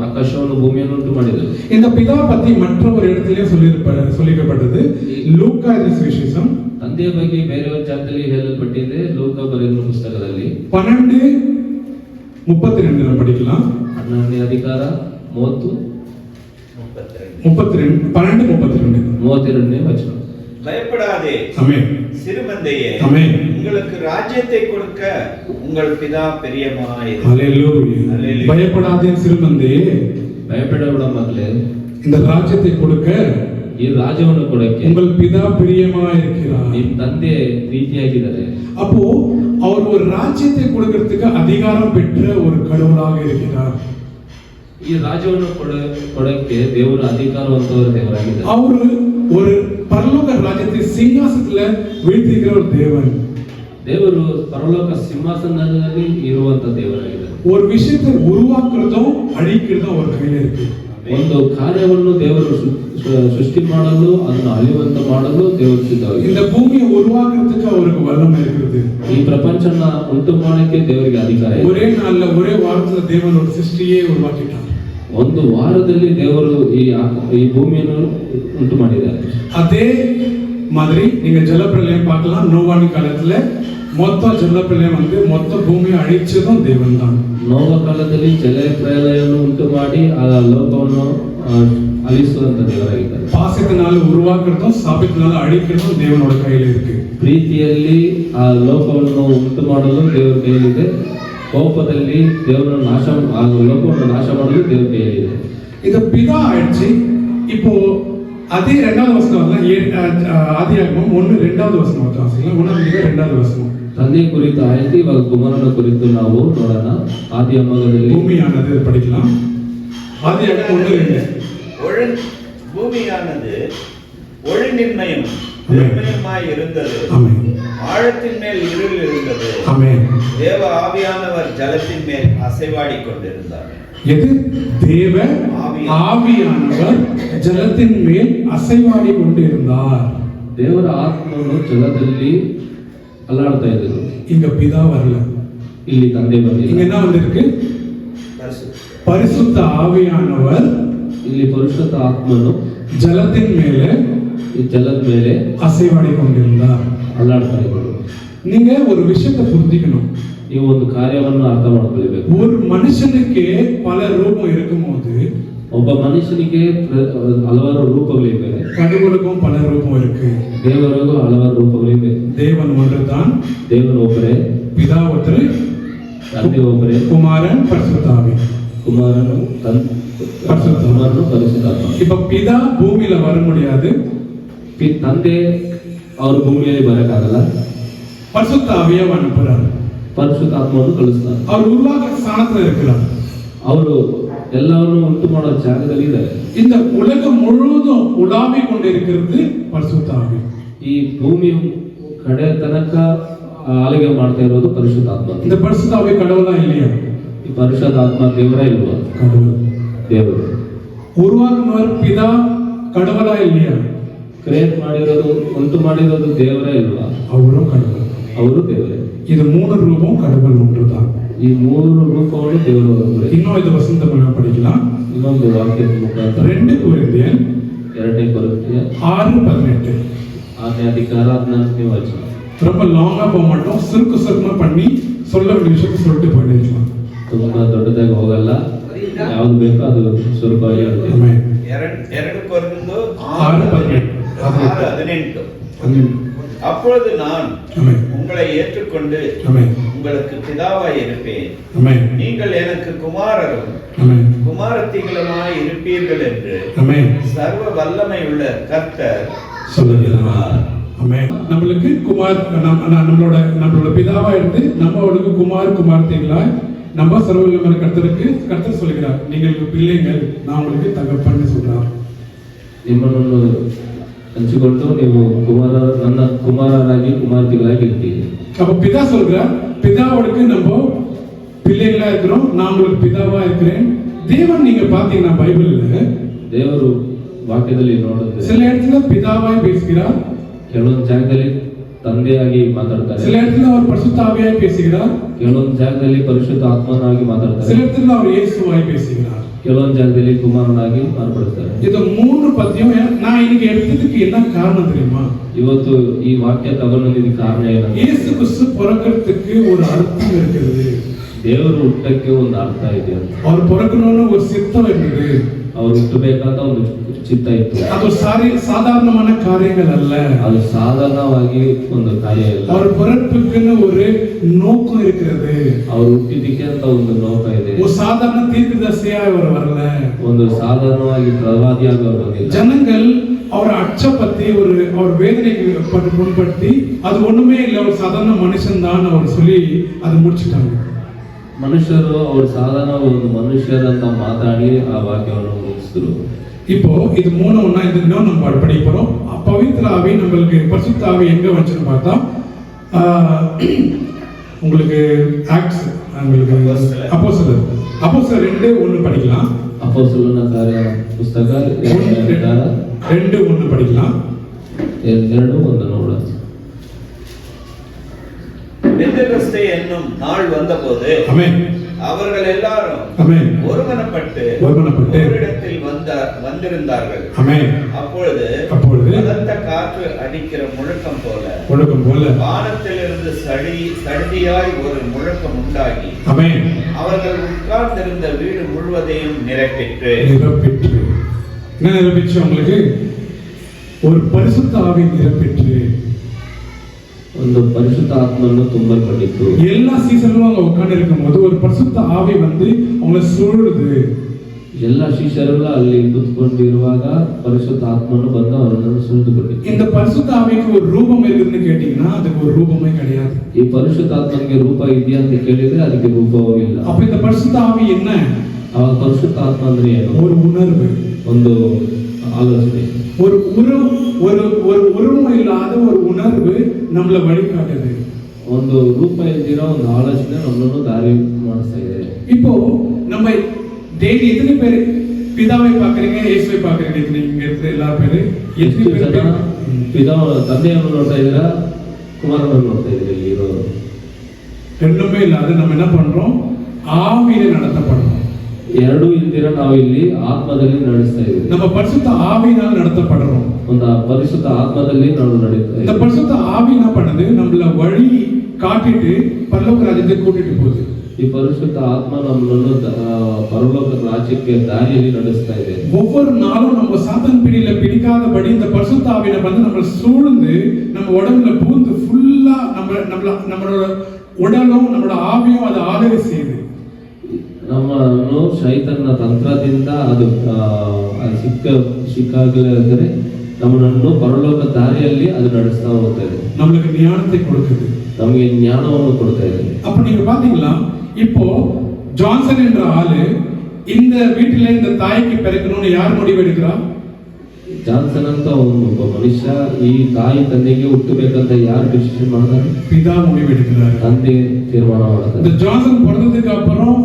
ಆಕಾಶವನ್ನು ಭೂಮಿಯನ್ನು ಉಂಟು ಮಾಡಿದರು. இந்த பிதா பத்தி மற்ற ஒரு இடத்திலே சொல்லிக்கப்பட்டது. லூக்கா எழுதின சுவிசேஷம் ತಂದೆಯ ಬಗ್ಗೆ ಬೇರೆ ಜಾಗದಲ್ಲಿ ಹೇಳಲ್ಪಟ್ಟಿದೆ. ಲೂಕ ಬರೆದ ಪುಸ್ತಕದಲ್ಲಿ 12:32 நம்ம படிக்கலாம். 12ನೇ ಅಧಿಕಾರ 32ನೇ ವಚನ. பயப்படாதே, ஆமென். சிறுமந்தையே, ஆமென். உங்களுக்கு ராஜ்யத்தை கொடுக்க உங்கள் பிதா பிரியமாயிருக்கிறார். ஹalleluya. பயப்படாதே சிறுமந்தையே, ಭಯಪಡಬೇಡ ಮಕ್ಕಳೇ, இந்த ராஜ்யத்தை கொடுக்க ಈ ರಾಜ್ಯವನ್ನು ಕೊಡಕ್ಕೆ உங்கள் பிதா பிரியமாயிருக்கிறார். ನಿಮ್ಮ ತಂದೆ ಪ್ರೀತಿಯಾಗಿದ್ದಾರೆ. அப்போ அவர் ஒரு ராஜ்யத்தை கொடுக்கிறதுக்கு அதிகாரம் பெற்ற ஒரு கடவுளாக இருக்கிறார். ಈ ರಾಜ್ಯವನ್ನು ಕೊಡಕ್ಕೆ ದೇವರು ಅಧಿಕಾರವಂತವರ ದೇವರಾಗಿದ್ದಾರೆ. அவர் ஒரு பரலோக ராஜ்யத்தை சிங்காசனத்துல வீழ்த்திருக்கிற ஒரு தேவன். ದೇವರು ಪರಲೋಕ ಸಿಂಹಾಸನದಲ್ಲಿ ಇರುವಂತ ದೇವರಾಗಿದ್ದಾರೆ. ஒரு விஷயத்தை உருவாக்குறதும் அழிக்கிறதும் அவர் கையில இருக்கு. ಒಂದು ಕಾರ್ಯವನ್ನು ದೇವರು ಸೃಷ್ಟಿ ಮಾಡಲು ಅದನ್ನು ಅಳಿಯುವಂತ ಮಾಡಲು ದೇವರು ಸಿದ್ಧವಾಗಿದೆ. இந்த பூமியை உருவாக்குறதுக்கு அவருக்கு வல்லமை இருக்குது. ಈ ಪ್ರಪಂಚನ ಉಂಟು ಮಾಡಕ್ಕೆ ದೇವರಿಗೆ ಅಧಿಕಾರ ಇದೆ. ஒரே நாள்ல ஒரே வாரத்துல தேவன் ஒரு சிருஷ்டியே உருவாக்கிட்டார். ಒಂದು ವಾರದಲ್ಲಿ ದೇವರು ಈ ಭೂಮಿಯನ್ನು ಉಂಟು ಮಾಡಿದ್ದಾರೆ. அதே மாதிரி நீங்க ஜலப்பிரளயம் பார்க்கலாம். நோவாவின் காலத்துல மொத்த ஜலப்பிரளயம் வந்து மொத்த பூமியை அழிச்சதும் தேவன் தான். ನೋವ ಕಾಲದಲ್ಲಿ ಜಲ ಪ್ರಳಯವನ್ನು ಉಂಟು ಮಾಡಿ ಆ ಲೋಕವನ್ನು ಅಳಿಸುವಂತ ದೇವರಾಗಿದ್ದಾರೆ. பாசத்தினால உருவாக்குறதும் சாபத்தினால அழிக்கிறதும் தேவனோட கையில இருக்கு. ಪ್ರೀತಿಯಲ್ಲಿ ಆ ಲೋಕವನ್ನು ಉಂಟು ಮಾಡಲು ದೇವರ ಕೈಯಲ್ಲಿದೆ. ಕೋಪದಲ್ಲಿ ದೇವರನ್ನು ಲೋಕವನ್ನು ನಾಶ ಮಾಡಲು ದೇವರ ಕೈಯಲ್ಲಿದೆ. இது பிதா ஆயிடுச்சு. இப்போ அதே 2வது வசனம் ஆதியாகமம் 1:2 ವಚನ ವಾಸಿக்கலாம். 1:2 ವಚನ. ತಂದೆ ಕುರಿತು ಆಯ್ತು, ಇವಾಗ ಕುಮಾರನ ಕುರಿತು ನಾವು ನೋಡೋಣ. ಆದಿಯಾಗಮದಲ್ಲಿ பூமியானது படிக்கலாம். ஆதியாகமம் 1:2. பூமியானது ஒழுங்கின்மையும் வெறுமையுமாய் இருந்தது. ஆழத்தின் மேல் இருள் இருந்தது. தேவ ஆவியானவர் ஜலத்தின் மேல் அசைவாடி கொண்டிருந்தார். எது? தேவ ஆவியானவர் ஜலத்தின் மேல் அசைவாடி கொண்டிருந்தார். ದೇವರ ಆತ್ಮನು ಜಲದಲ್ಲಿ ಅಲ್ಲಾಡ್ತಾ ಇದ್ರು. இங்க பிதா வரல, ಇಲ್ಲಿ ತಂದೆ ಬಂದಿಲ್ಲ. இங்க என்ன வந்திருக்கு? பரிசுத்த ஆவியானவர் ಇಲ್ಲಿ ಪರಿಶುದ್ಧ ಆತ್ಮನು ஜலத்தின் மேலே ஜலದ ಮೇಲೆ அசைவாடி கொண்டிருந்தார். ಅಲ್ಲಾಡ್ತಾ ಇದ್ರು. நீங்க ஒரு விஷயத்தை புரிஞ்சுக்கணும். ನೀವು ಒಂದು ಕಾರ್ಯವನ್ನು ಅರ್ಥ ಮಾಡ್ಕೊಳ್ಬೇಕು. ஒரு மனுஷனுக்கு பல ரூபம் இருக்கும்போது ಒಬ್ಬ ಮನುಷ್ಯನಿಗೆ ಹಲವಾರು ರೂಪಗಳಿವೆ. கடவுளுக்கும் பல ரூபம் இருக்கு. ದೇವರಿಗೂ ಹಲವಾರು ರೂಪಗಳಿವೆ. தேவன் ஒன்றுதான். ದೇವರು ಒಬ್ಬರೇ. பிதா ஒருத்தர், ತಂದೆ ಒಬ್ಬರೇ, குமாரன் பரிசுத்த ஆவி. குமாரನು குமாரನು ಪರಿಶುದ್ಧಾತ್ಮ. இப்ப பிதா பூமியில வர முடியாது, ತಂದೆ ಅವರು ಭೂಮಿಯಲ್ಲಿ ಬರಕ್ಕಾಗಲ್ಲ. பரிசுத்த ஆவியை அனுப்புறார். ಪರಿಶುದ್ಧಾತ್ಮವನ್ನು ಕಳಿಸ್ತಾರೆ. அவர் உருவாக்க ஸ்தானத்துல இருக்கிறார். ಅವರು ಎಲ್ಲವನ್ನು ಉಂಟು ಮಾಡೋ ಜಾಗದಲ್ಲಿ ಇದ್ದಾರೆ. இந்த உலகம் முழுவதும் உலாவி கொண்டிருக்கிறது பரிசுத்த ஆவி. ಈ ಭೂಮಿ ಕಡೆ ತನಕ ಆಳ್ವಿಕೆ ಮಾಡ್ತಾ ಇರೋದು ಪರಿಶುದ್ಧಾತ್ಮ. இந்த பரிசுத்த ஆவி கடவுளா இல்லையா? ಈ ಪರಿಶುದ್ಧಾತ್ಮ ದೇವರೇ ಇಲ್ವಾ? கடவுள். ದೇವರು. உருவாக்குனவர் பிதா கடவுளா இல்லையா? ಕ್ರಿಯೇಟ್ ಮಾಡಿರೋದು, ಉಂಟು ಮಾಡಿರೋದು ದೇವರೇ ಇಲ್ವಾ? அவரும் கடவுள். ಅವರು ದೇವರೇ. இது 3 ரூபம் கடவுள் ஒன்றுதான். ಈ 3 ರೂಪಗಳು ದೇವರು ಒಬ್ಬರೇ. இன்னும் இது வசந்த படிக்கலாம். ಇನ್ನೊಂದು ವಾಕ್ಯದ ಮುಖಾಂತರ 2 ಕೊರಿಂಥಿಯನ್ 2 ಕೊರಿಂಥಿಯ 6:18. 6ನೇ ಅಧಿಕಾರ 14ನೇ ವಚನ. ரொம்ப லாங்கா போக மாட்டோம், சுருக்கமா பண்ணி சொல்ல வேண்டிய விஷயத்தை சொல்லிட்டு போயிடலாம். ತುಂಬಾ ದೊಡ್ಡದಾಗಿ ಹೋಗಲ್ಲ, ಯಾವ್ದು ಬೇಕೋ ಅದು ಸುಲಭವಾಗಿ ಹೇಳ್ತೀವಿ. 2 ಕೊರಿಂಥಿಯರು 6:18. அப்பொழுது நான் உங்களை ஏற்றுக்கொண்டு உங்களுக்கு பிதாவாய் இருப்பேன். நீங்கள் எனக்கு குமாரரும் குமாரத்திகளுமாய் இருப்பீர்கள் என்று சர்வ வல்லமை உள்ள கர்த்தர் சொல்லுகிறார். நம்மளுக்கு குமார், நம்மளோட பிதாவா இருந்து நம்மளுக்கு குமாரத்திகளா நம்ம சர்வ வல்லமை கர்த்தர் சொல்லுகிறார். நீங்கள் பிள்ளைகள், நான் உங்களுக்கு தகப்பன்னு சொல்றார். ನಿಮ್ಮನ್ನು ಹಂಚಿಕೊಂಡು ನೀವು ನನ್ನ குமாரராகி குமாரத்திகளாகி இருப்பீங்க. அப்ப பிதா சொல்றார், பிதாவோடுக்கு நம்ம பிள்ளைகளா இருக்கிறோம், நான் உங்களுக்கு பிதாவா இருக்கிறேன். தேவன் நீங்க பாத்தீங்கன்னா பைபிள்ல ದೇವರು ವಾಕ್ಯದಲ್ಲಿ ನೋಡಿದ್ರೆ சில இடத்துல பிதாவாய் பேசுகிறார், ಕೆಲವೊಂದು ಜಾಗದಲ್ಲಿ ತಂದೆಯಾಗಿ ಮಾತಾಡ್ತಾರೆ, சில இடத்துல அவர் பரிசுத்த ஆவியாய் பேசுகிறார், ಕೆಲವೊಂದು ಜಾಗದಲ್ಲಿ ಪರಿಶುದ್ಧ ಆತ್ಮನಾಗಿ ಮಾತಾಡ್ತಾರೆ, சில இடத்துல அவர் இயேசுவாய் பேசுகிறார், ಕೆಲವೊಂದು ಜಾಗದಲ್ಲಿ ಕುಮಾರನಾಗಿ ಮಾರ್ಪಡ್ತಾರೆ. இது 3 பத்தியும் நான் இன்னைக்கு எடுத்ததுக்கு என்ன காரணம் தெரியுமா? ಇವತ್ತು ಈ ವಾಕ್ಯ ತಗೊಂಡಿದ್ದ ಕಾರಣ ಏನಂದ್ರೆ, இயேசு கிறிஸ்து பிறக்கிறதுக்கு ஒரு அர்த்தம் இருக்குது. ದೇವರು ಹುಟ್ಟಕ್ಕೆ ಒಂದು ಅರ್ಥ ಇದೆ. அவர் பிறக்கணும்னு ஒரு சித்தம் இருக்குது. ಅವರು ಹುಟ್ಟಬೇಕಾದ ಒಂದು ಚಿತ್ತ ಇತ್ತು. ಅದು சாதாரணமான காரியங்கள் அல்ல. ಅದು ಸಾಧಾರಣವಾಗಿ ಒಂದು ಕಾರ್ಯ ಇಲ್ಲ. அவர் பிறப்புக்குன்னு ஒரு நோக்கம் இருக்கிறது. ಅವರು ಹುಟ್ಟಿದಕ್ಕೆ ಅಂತ ಒಂದು ನೋಕ ಇದೆ. ஒரு சாதாரண தீர்க்கதரிசியா அவர் வரல. ಒಂದು ಸಾಧಾರಣವಾಗಿ ಪ್ರವಾದಿಯಾಗಿ ಅವರು ಬಂದಿಲ್ಲ. ஜனங்கள் அவரை அச்சப்பத்தி அவர் வேதனைக்கு முன்படுத்தி அது ஒண்ணுமே இல்லை, ஒரு சாதாரண மனுஷன் தான் அவர் சொல்லி அதை முடிச்சுட்டாங்க. ಮನುಷ್ಯರು ಅವರು ಸಾಧಾರಣ ಒಂದು ಮನುಷ್ಯರಂತ ಮಾತಾಡಿ ಆ ವಾಕ್ಯವನ್ನು ಮುಗಿಸಿದ್ರು. இப்போ இது 3 ஒண்ணா இன்னும் நம்ம படிக்க போறோம். பவித்ர ஆவி நம்மளுக்கு பரிசுத்த ஆவி எங்க வந்துச்சுன்னு பார்த்தா உங்களுக்கு ஆக்ட்ஸ், உங்களுக்கு அப்போஸ்தலர் 2:1 படிக்கலாம். அப்போஸ்தலನ ಕಾರ್ಯ ಪುಸ್ತಕ 2:1 படிக்கலாம். 2:1 ನೋಡೋಣ. பெந்தெகொஸ்தே என்னும் நாள் வந்தபோது ஆமென், அவர்கள் எல்லாரும் ஆமென் ஒருமனப்பட்டு ஓரிடத்தில் வந்திருந்தார்கள். ஆமென். அப்பொழுது பலத்த காற்று அடிக்கிற முழக்கம் போல வானத்திலிருந்து சடிதியாய் ஒரு முழக்கம் உண்டாகி ஆமென் அவர்கள் உட்கார்ந்திருந்த வீடு முழுவதையும் நிரப்பிற்று. என்ன நிரப்பிச்சு? உங்களுக்கு ஒரு பரிசுத்த ஆவி நிரப்பிற்று. ಒಂದು ಪರಿಶುದ್ಧ ಆತ್ಮವನ್ನು ತುಂಬಲ್ಪಟ್ಟಿತ್ತು. எல்லா சீசன்லயும் அவங்க உட்கார்ந்து இருக்கும்போது ஒரு பரிசுத்த ஆவி வந்து அவங்களை சூழுது. ಎಲ್ಲ ಶಿಷ್ಯರೆಲ್ಲ ಅಲ್ಲಿ ಕೂತ್ಕೊಂಡಿರುವಾಗ ಪರಿಶುದ್ಧ ಆತ್ಮನು ಬಂದು ಅವರನ್ನು ಸುಳಿದುಕೊಂಡಿತ್ತು. இந்த பரிசுத்த ஆவிக்கு ஒரு ரூபம் இருக்குன்னு கேட்டீங்கன்னா அதுக்கு ஒரு ரூபமே கிடையாது. ಈ ಪರಿಶುದ್ಧ ಆತ್ಮನಿಗೆ ರೂಪ ಇದೆಯಾ ಅಂತ ಕೇಳಿದ್ರೆ ಅದಕ್ಕೆ ರೂಪವೂ ಇಲ್ಲ. அப்ப இந்த பரிசுத்த ஆவி என்ன? ಆ ಪರಿಶುದ್ಧ ಆತ್ಮ ಅಂದ್ರೆ ಏನು? ஒரு உணர்வு, ಒಂದು ಆಲೋಚನೆ, ஒரு உருவம் இல்லாத ஒரு உணர்வு நம்மள வழிகாட்டுது. ಒಂದು ರೂಪ ಇಲ್ದಿರೋ ಒಂದು ಆಲೋಚನೆ ನಮ್ಮನ್ನು ದಾರಿ ಮಾಡಿಸ್ತಾ ಇದೆ. இப்போ நம்ம டெய்லி எத்தனை பேர் பிதாவை பாக்குறீங்க, இயேசுவை பாக்குறீங்க? எத்தனை இங்க இருக்கிற எல்லா பேரு ಎಷ್ಟು ಜನ ತಂದೆಯನ್ನು ನೋಡ್ತಾ ಇದ್ದೀರಾ, ಕುಮಾರನನ್ನು ನೋಡ್ತಾ ಇದ್ದೀರಾ? ಇಲ್ಲಿ ಇರೋರು ரெண்டுமே இல்லாத நம்ம என்ன பண்றோம்? ஆவியில நடத்தப்படுறோம். ಎರಡೂ ಇಲ್ದಿರ ನಾವು ಇಲ್ಲಿ ಆತ್ಮದಲ್ಲಿ ನಡೆಸ್ತಾ ಇದ್ದೀವಿ. நம்ம பரிசுத்த ஆவியினால் நடத்தப்படுறோம். ಒಂದು ಪರಿಶುದ್ಧ ಆತ್ಮದಲ್ಲಿ ನಾವು ನಡೀತಾ இந்த ಇದ್ದೀವಿ. பரிசுத்த ஆவி என்ன பண்ணுது? நம்மள வழி காட்டிட்டு பரலோக ராஜ்யத்துக்கு கூட்டிட்டு போகுது. ಈ ಪರಿಶುದ್ಧ ಆತ್ಮ ನಮ್ಮನ್ನು ಪರಲೋಕ ರಾಜ್ಯಕ್ಕೆ ದಾರಿಯಲ್ಲಿ ನಡೆಸ್ತಾ ಇದೆ. ஒவ்வொரு நாளும் நம்ம சாத்தான் பிடியில பிடிக்காதபடி இந்த பரிசுத்த ஆவியை வந்து நம்ம சூழ்ந்து நம்ம உடம்புல பூந்து ஃபுல்லா நம்மளோட உடலும் நம்மளோட ஆவியும் அதை ஆளுகை செய்யுது. ನಮ್ಮನ್ನು ಶೈತನ್ನ ತಂತ್ರದಿಂದ ಅದು ಸಿಕ್ಕಾಗಲಾದರೆ ನಮ್ಮನ್ನು ಪರಲೋಕ ದಾರಿಯಲ್ಲಿ ಅದು ನಡೆಸ್ತಾ ಹೋಗ್ತದೆ. நம்மளுக்கு ஞானத்தை கொடுக்குது, ನಮಗೆ ಜ್ಞಾನವನ್ನು ಕೊಡ್ತಾ ಇದೆ. அப்ப நீங்க பாத்தீங்களா, இப்போ ஜான்சன் என்ற ஆளு இந்த வீட்டில இந்த தாய்க்கு பிறக்கணும்னு யார் முடிவு எடுக்கிறா? ಜಾನ್ಸನ್ ಅಂತ ಒಬ್ಬ ಮನುಷ್ಯ ಈ ತಾಯಿ ತಂದೆಗೆ ಹುಟ್ಟಬೇಕಂತ ಯಾರು ಡಿಸಿಷನ್ ಮಾಡ್ತಾರೆ? பிதா முடிவு எடுக்கிறாரு. ತಂದೆ ತೀರ್ಮಾನ ಮಾಡ್ತಾರೆ. இந்த ஜான்சன் பிறந்ததுக்கு அப்புறம்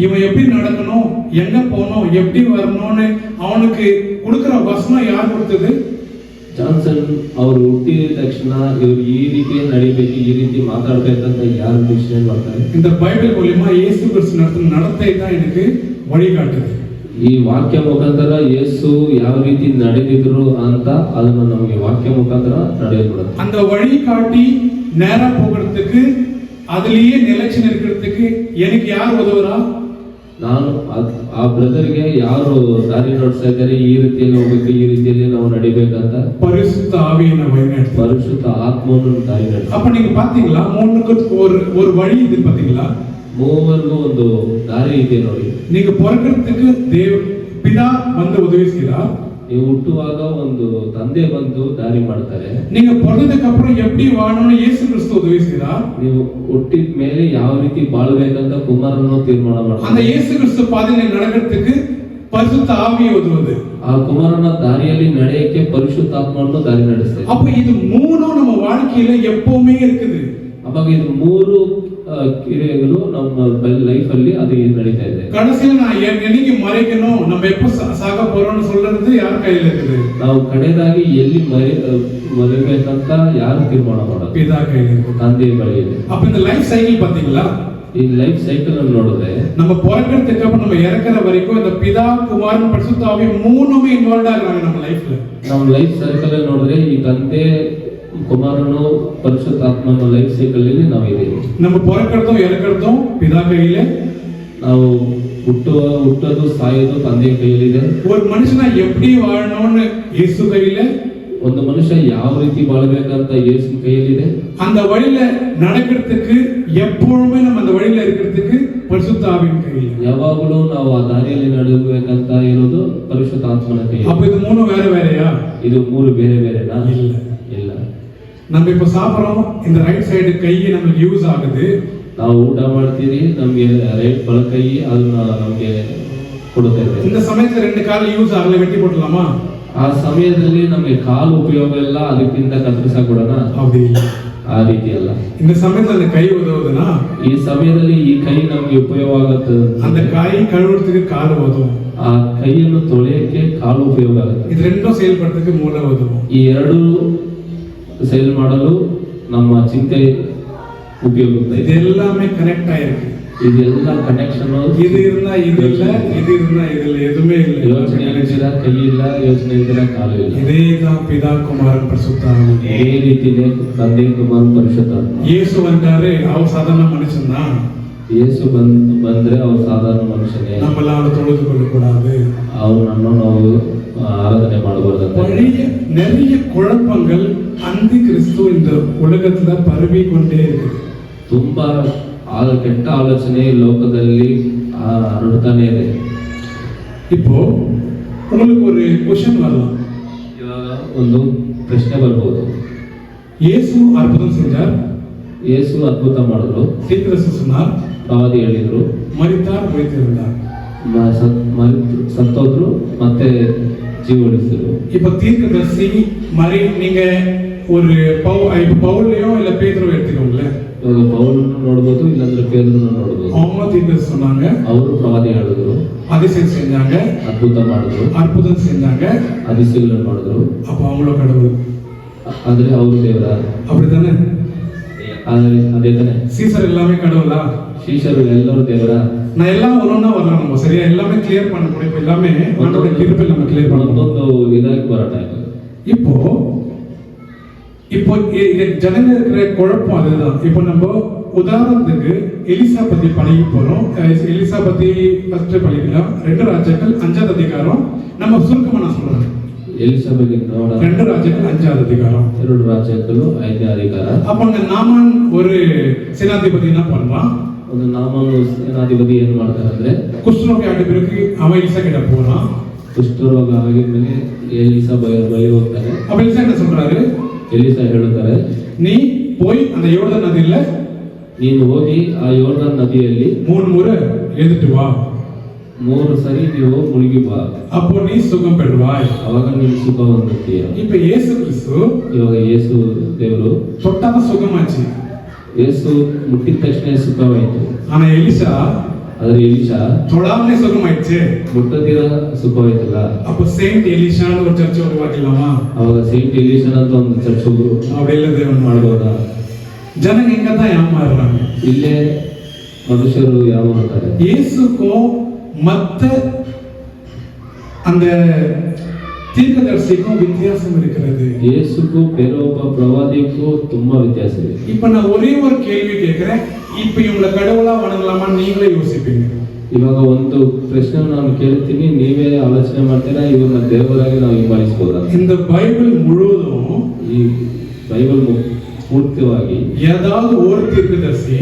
இவன் எப்படி நடக்கணும், எங்க போகணும், எப்படி வரணும்னு அவனுக்கு கொடுக்கிற வசனம் யார் கொடுத்தது? ಜಾನ್ಸನ್ ಅವರು ಹುಟ್ಟಿದ ತಕ್ಷಣ ಇವರು ಈ ರೀತಿ ನಡಿಬೇಕು, ಈ ರೀತಿ ಮಾತಾಡ್ಬೇಕಂತ ಯಾರು ಡಿಸಿಷನ್ ಮಾಡ್ತಾರೆ? இந்த பைபிள் மூலமா இயேசு கிறிஸ்து நடத்தின நடத்தை தான் எனக்கு வழிகாட்டுது. ಈ ವಾಕ್ಯ ಮುಖಾಂತರ ಯೇಸು ಯಾವ ರೀತಿ ನಡೆದಿದ್ರು ಅಂತ ಅದನ್ನ ನಮಗೆ ವಾಕ್ಯ ಮುಖಾಂತರ ನಡೆಯಲ್ಪಡುತ್ತೆ. அந்த வழிகாட்டி நேரா போகிறதுக்கு அதுலயே நிலைச்சு நிற்கிறதுக்கு எனக்கு யார் உதவுறா? ನಾನು ಆ ಬ್ರದರ್ಗೆ ಯಾರು ದಾರಿ ನೋಡ್ತಾ ಇದ್ದಾರೆ, ಈ ರೀತಿಯಲ್ಲಿ ಹೋಗ್ಬೇಕು, ಈ ರೀತಿಯಲ್ಲಿ ನಾವು ನಡಿಬೇಕಂತ பரிசுத்த ஆவியை வழிநடத்து. ಪರಿಶುದ್ಧ ಆತ್ಮವನ್ನು ದಾರಿ ನಡೆಸ. அப்ப நீங்க பாத்தீங்களா, மூணுக்கு ஒரு வழி இது பாத்தீங்களா? ಮೂವರಿಗೂ ಒಂದು ದಾರಿ ಇದೆ ನೋಡಿ. நீங்க பிறக்கிறதுக்கு பிதா வந்து உதவி செய்கிறார். ನೀವು ಹುಟ್ಟುವಾಗ ಒಂದು ತಂದೆ ಬಂದು ದಾರಿ ಮಾಡ್ತಾರೆ. நீங்க பிறந்ததுக்கு அப்புறம் எப்படி வாழணும்னு இயேசு கிறிஸ்து உதவி செய்கிறார். ನೀವು ಹುಟ್ಟಿದ ಮೇಲೆ ಯಾವ ರೀತಿ ಬಾಳ್ಬೇಕಂತ ಕುಮಾರನು ತೀರ್ಮಾನ ಮಾಡ್ತಾರೆ. அந்த இயேசு கிறிஸ்து பாதையில நடக்கிறதுக்கு பரிசுத்த ஆவியை உதவுது. ಆ ಕುಮಾರನ ದಾರಿಯಲ್ಲಿ ನಡೆಯಕ್ಕೆ ಪರಿಶುದ್ಧಾತ್ಮವನ್ನು ದಾರಿ ನಡೆಸ್ತಾರೆ. அப்ப இது மூணும் நம்ம வாழ்க்கையில எப்பவுமே இருக்குது. ಅವಾಗ ಇದು ಮೂರು ಕ್ರಿಯೆಗಳು ನಮ್ಮ ಲೈಫ್ ಅಲ್ಲಿ ಅದು ನಡೀತಾ ಇದೆ. கடைசியில நான் என்னைக்கு மறைக்கணும், நம்ம எப்ப சாக போறோம்னு சொல்றது யார் கையில இருக்குது? ನಾವು ಕಡೆದಾಗಿ ಎಲ್ಲಿ ಮರಿಬೇಕಂತ ಯಾರು ತೀರ್ಮಾನ ಮಾಡೋದು? பிதா கையில இருக்குது, ತಂದೆ ಬಳಿ ಇದೆ. அப்ப இந்த லைஃப் சைக்கிள் பாத்தீங்களா? ಈ ಲೈಫ್ ಸೈಕಲ್ ಅನ್ನು ನೋಡಿದ್ರೆ நம்ம பிறக்கிறதுக்கு அப்புறம் நம்ம இறக்குற வரைக்கும் இந்த பிதா குமாரன் பரிசுத்த ஆவி மூணுமே இன்வால்வ் ஆகுறாங்க நம்ம லைஃப்ல. ನಮ್ಮ ಲೈಫ್ ಸೈಕಲ್ ನೋಡಿದ್ರೆ ಈ ತಂದೆ ಕುಮಾರನು ಪರಿಶುದ್ಧಾತ್ಮನ ಲೈಫ್ ಸೈಕಲ್ ಅಲ್ಲಿ ನಾವು ಇದ್ದೀವಿ. நம்ம பிறக்கிறதும் இறக்கிறதும் பிதா கையில, ನಾವು ಹುಟ್ಟೋದು ಸಾಯೋದು ತಂದೆಯ ಕೈಯಲ್ಲಿದೆ. ஒரு மனுஷனா எப்படி வாழணும்னு இயேசு கையில, ಒಂದು ಮನುಷ್ಯ ಯಾವ ರೀತಿ ಬಾಳಬೇಕಂತ ಯೇಸು ಕೈಯಲ್ಲಿದೆ. அந்த வழியில நடக்கிறதுக்கு எப்பொழுதுமே நம்ம அந்த வழியில இருக்கிறதுக்கு பரிசுத்த ஆவியின் கையில. ಯಾವಾಗಲೂ ನಾವು ಆ ದಾರಿಯಲ್ಲಿ ನಡೆಯಬೇಕಂತ ಇರೋದು ಪರಿಶುದ್ಧ ಆತ್ಮನ ಕೈಯಲ್ಲಿ. அப்ப இது மூணு வேற வேறயா? ಇದು ಮೂರು ಬೇರೆ ಬೇರೆನಾ? இல்ல. ಇಲ್ಲ. நம்ம இப்ப சாப்பிடுறோம், இந்த ரைட் சைடு கை நமக்கு யூஸ் ஆகுது. ನಾವು ಊಟ ಮಾಡ್ತೀವಿ, ನಮ್ಗೆ ರೈಟ್ ಬಲಕೈ ಅದನ್ನ ನಮ್ಗೆ ಕೊಡುತ್ತೆ. இந்த சமயத்துல ரெண்டு கால் யூஸ் ಆಗಲ್ಲ, வெட்டி போடலாமா? ಆ ಸಮಯದಲ್ಲಿ ನಮಗೆ ಕಾಲು ಉಪಯೋಗ ಇಲ್ಲ, ಅದಕ್ಕಿಂತ ಕತ್ತರಿಸಾಕ ಕೊಡೋಣ? அப்படி இல்ல. ಆ ರೀತಿ ಅಲ್ಲ. இந்த சமயத்துல அந்த கை உதவுதுன்னா ಈ ಸಮಯದಲ್ಲಿ ಈ ಕೈ ನಮ್ಗೆ ಉಪಯೋಗ ಆಗುತ್ತೆ. அந்த கை கழுவுறதுக்கு கால் உதவும். ಆ ಕೈಯನ್ನು ತೊಳೆಯಕ್ಕೆ ಕಾಲು ಉಪಯೋಗ ಆಗುತ್ತೆ. இது ரெண்டும் செயல்படுறதுக்கு மூளை உதவும். ಈ ಎರಡು ಸೇಲ್ ಮಾಡಲು ನಮ್ಮ ಚಿಂತೆ ಉಪಯೋಗ. இது எல்லாமே கனெக்ட் ஆயிருக்கு. ಇದೆಲ್ಲ ಕನೆಕ್ಷನ್. இது இருந்தா இது இல்ல, இது இருந்தா இது இல்ல, எதுவுமே இல்ல. ಯೋಚನೆ ಇಲ್ದಿರ ಕೈ ಇಲ್ಲ, ಯೋಚನೆ ಇಲ್ದಿರ ಕಾಲು ಇಲ್ಲ. இதேதான் பிதா குமாரன் பரிசுத்த ஆவி. ಇದೇ ರೀತಿನೇ ತಂದೆ ಕುಮಾರ ಪರಿಶುದ್ಧಾತ್ಮ. இயேசு வந்தாரு, அவர் சாதாரண மனுஷன் தான். ಯೇಸು ಬಂದ್ರೆ ಅವ್ರು ಸಾಧಾರಣ ಮನುಷ್ಯನೇ. நம்மளால தொழுது கொள்ள கூடாது, ಅವನನ್ನು ನಾವು ಆರಾಧನೆ ಮಾಡಬಾರ್ದಂತ நிறைய குழப்பங்கள் அந்தி கிறிஸ்து இந்த உலகத்துல பரவி கொண்டே இருக்கு. ತುಂಬಾ ಕೆಟ್ಟ ಆಲೋಚನೆ ಲೋಕದಲ್ಲಿ ಹರಡ್ತಾನೆ ಇದೆ. இப்போ உங்களுக்கு ஒரு क्वेश्चन வரலாம். ಇವಾಗ ಒಂದು ಪ್ರಶ್ನೆ ಬರ್ಬೋದು. இயேசு அற்புதம் செஞ்சார், ಯೇಸು ಅದ್ಭುತ ಮಾಡಿದ್ರು, தீர்க்கதரிசி சொன்னார், ಪ್ರವಾದಿ ಹೇಳಿದ್ರು, மரித்தார் உயிர்த்தெழுந்தார். ಸತ್ತೋದ್ರು ಮತ್ತೆ ಜೀವ ಉಳಿಸಿದ್ರು. இப்போ தீர்க்கதரிசி மரி நீங்க ஒரு பவுலையோ இல்ல பேதுருவோ எடுத்துக்கோங்களேன். ಇವಾಗ ಪೌಲನ್ನು ನೋಡ್ಬೋದು, ಇಲ್ಲಾಂದ್ರೆ ಪೇತ್ರನ್ನು ನೋಡ್ಬೋದು. அவங்க தீர்க்கதரிசி சொன்னாங்க, ಅವರು ಪ್ರವಾದಿ ಹೇಳಿದ್ರು, அதிசயம் செஞ்சாங்க, ಅದ್ಭುತ ಮಾಡಿದ್ರು, அற்புதம் செஞ்சாங்க. அதிசಯಗಳನ್ನು ಮಾಡಿದ್ರು. அப்ப அவங்களோட கடவுள் ಆದ್ರೆ ಅವರು ದೇವರ, அப்படித்தானே? ಆದ್ರೆ ಅದೇ ತಾನೆ. சீசர் எல்லாமே கடவுளா? ಶಿಷ್ಯರು ಎಲ್ಲರೂ ದೇವರ. நான் எல்லாம் ஒண்ணா வரலாம், நம்ம சரியா எல்லாமே கிளியர் பண்ண முடியும். இப்ப எல்லாமே ஆண்டோட கிருபையில நம்ம கிளியர் பண்ணணும். ಒಂದೊಂದು ಇದಾಗಿ ಬರೋಣ. இப்போ ஜனங்க இருக்கிற குழப்பம் அதுதான். இப்போ நம்ம உதாரணத்துக்கு எலிசா பத்தி பழகி போறோம். எலிசா பத்தி ஃபர்ஸ்ட் படிக்கலாம். 2 ராஜாக்கள் 5ஆம் அதிகாரம். நம்ம சுருக்கமா நான் சொல்றேன். எலிசா ಬಗ್ಗೆ ನೋಡ 2 ராஜாக்கள் 5ஆம் அதிகாரம். 2 ರಾಜಕಗಳು 5ನೇ ಅಧಿಕಾರ. அப்ப அங்க நாமான் ஒரு சேனாதிபதி என்ன பண்றான்? ಒಂದು ನಾಮಾನು ಸೇನಾಧಿಪತಿ ಏನು ಮಾಡ್ತಾರೆ ಅಂದ್ರೆ, குஷ்டரோகி ஆண்டு பிறகு அவன் எலிசா கிட்ட போறான். ಕುಷ್ಠರೋಗ ಆಗಿದ್ಮೇಲೆ ಎಲಿಸಾ ಬಳಿ ಹೋಗ್ತಾರೆ. அப்ப எலிசா என்ன சொல்றாரு? ಎಲಿಸಾ ಹೇಳುತ್ತಾರೆ, நீ போய் அந்த யோர்தான் நதியில ನೀನು ಹೋಗಿ ಆ ಯೋರ್ದಾನ್ ನದಿಯಲ್ಲಿ 3 முறை எழுதிட்டு வா. 3 ಸರಿ ನೀವು ಮುಳುಗಿ ಬಾ, அப்போ நீ சுகம் பெறுவாய். ಅವಾಗ ನೀನು ಸುಖ ಹೊಂದುತ್ತೀಯ. இப்ப இயேசு கிறிஸ்து ಇವಾಗ ಯೇಸು ದೇವರು, தொட்டாத சுகமாச்சு. ಯೇಸು ಮುಟ್ಟಿದ ತಕ್ಷಣ ಸುಖವಾಯಿತು. ஆனா எலிசா ಆದ್ರೆ ಎಲಿಸಾ தொடாமலே சுகமாயிடுச்சு. ಮುಟ್ಟದಿರ ಸುಖವಾಯ್ತಲ್ಲ. அப்ப செயின்ட் எலிசான்னு ஒரு சர்ச் உருவாக்கலாமா? ಅವಾಗ ಸೈಂಟ್ ಎಲಿಸನ್ ಅಂತ ಒಂದು ಚರ್ಚ್ அப்படி இல்ல தேவன் ಮಾಡ್ಬೋದಾ? ஜனங்க இங்க தான் ஏமாறுறாங்க. ಇಲ್ಲೇ ಮನುಷ್ಯರು ಯಾವ ಮಾಡ್ತಾರೆ. இயேசுக்கும் மத்த அந்த தீர்க்கதரிசிக்கும் வித்தியாசம் இருக்கிறது. ಯೇಸುಗೂ ಬೇರೆ ಒಬ್ಬ ಪ್ರವಾದಿಗೂ ತುಂಬಾ ವ್ಯತ್ಯಾಸ ಇದೆ. இப்ப நான் ஒரே ஒரு கேள்வி கேட்கிறேன். இப்ப இவங்களை கடவுளா வணங்கலாமா நீங்களே யோசிப்பீங்க. ಇವಾಗ ಒಂದು ಪ್ರಶ್ನೆ ನಾನು ಕೇಳ್ತೀನಿ, ನೀವೇ ಆಲೋಚನೆ ಮಾಡ್ತೀರಾ, ಇವ್ರನ್ನ ದೇವರಾಗಿ ನಾವು ಹಿಂಬಾಲಿಸಬಹುದಾ? இந்த பைபிள் முழுவதும் ಈ ಬೈಬಲ್ ಪೂರ್ತಿಯಾಗಿ ஏதாவது ஒரு தீர்க்கதரிசி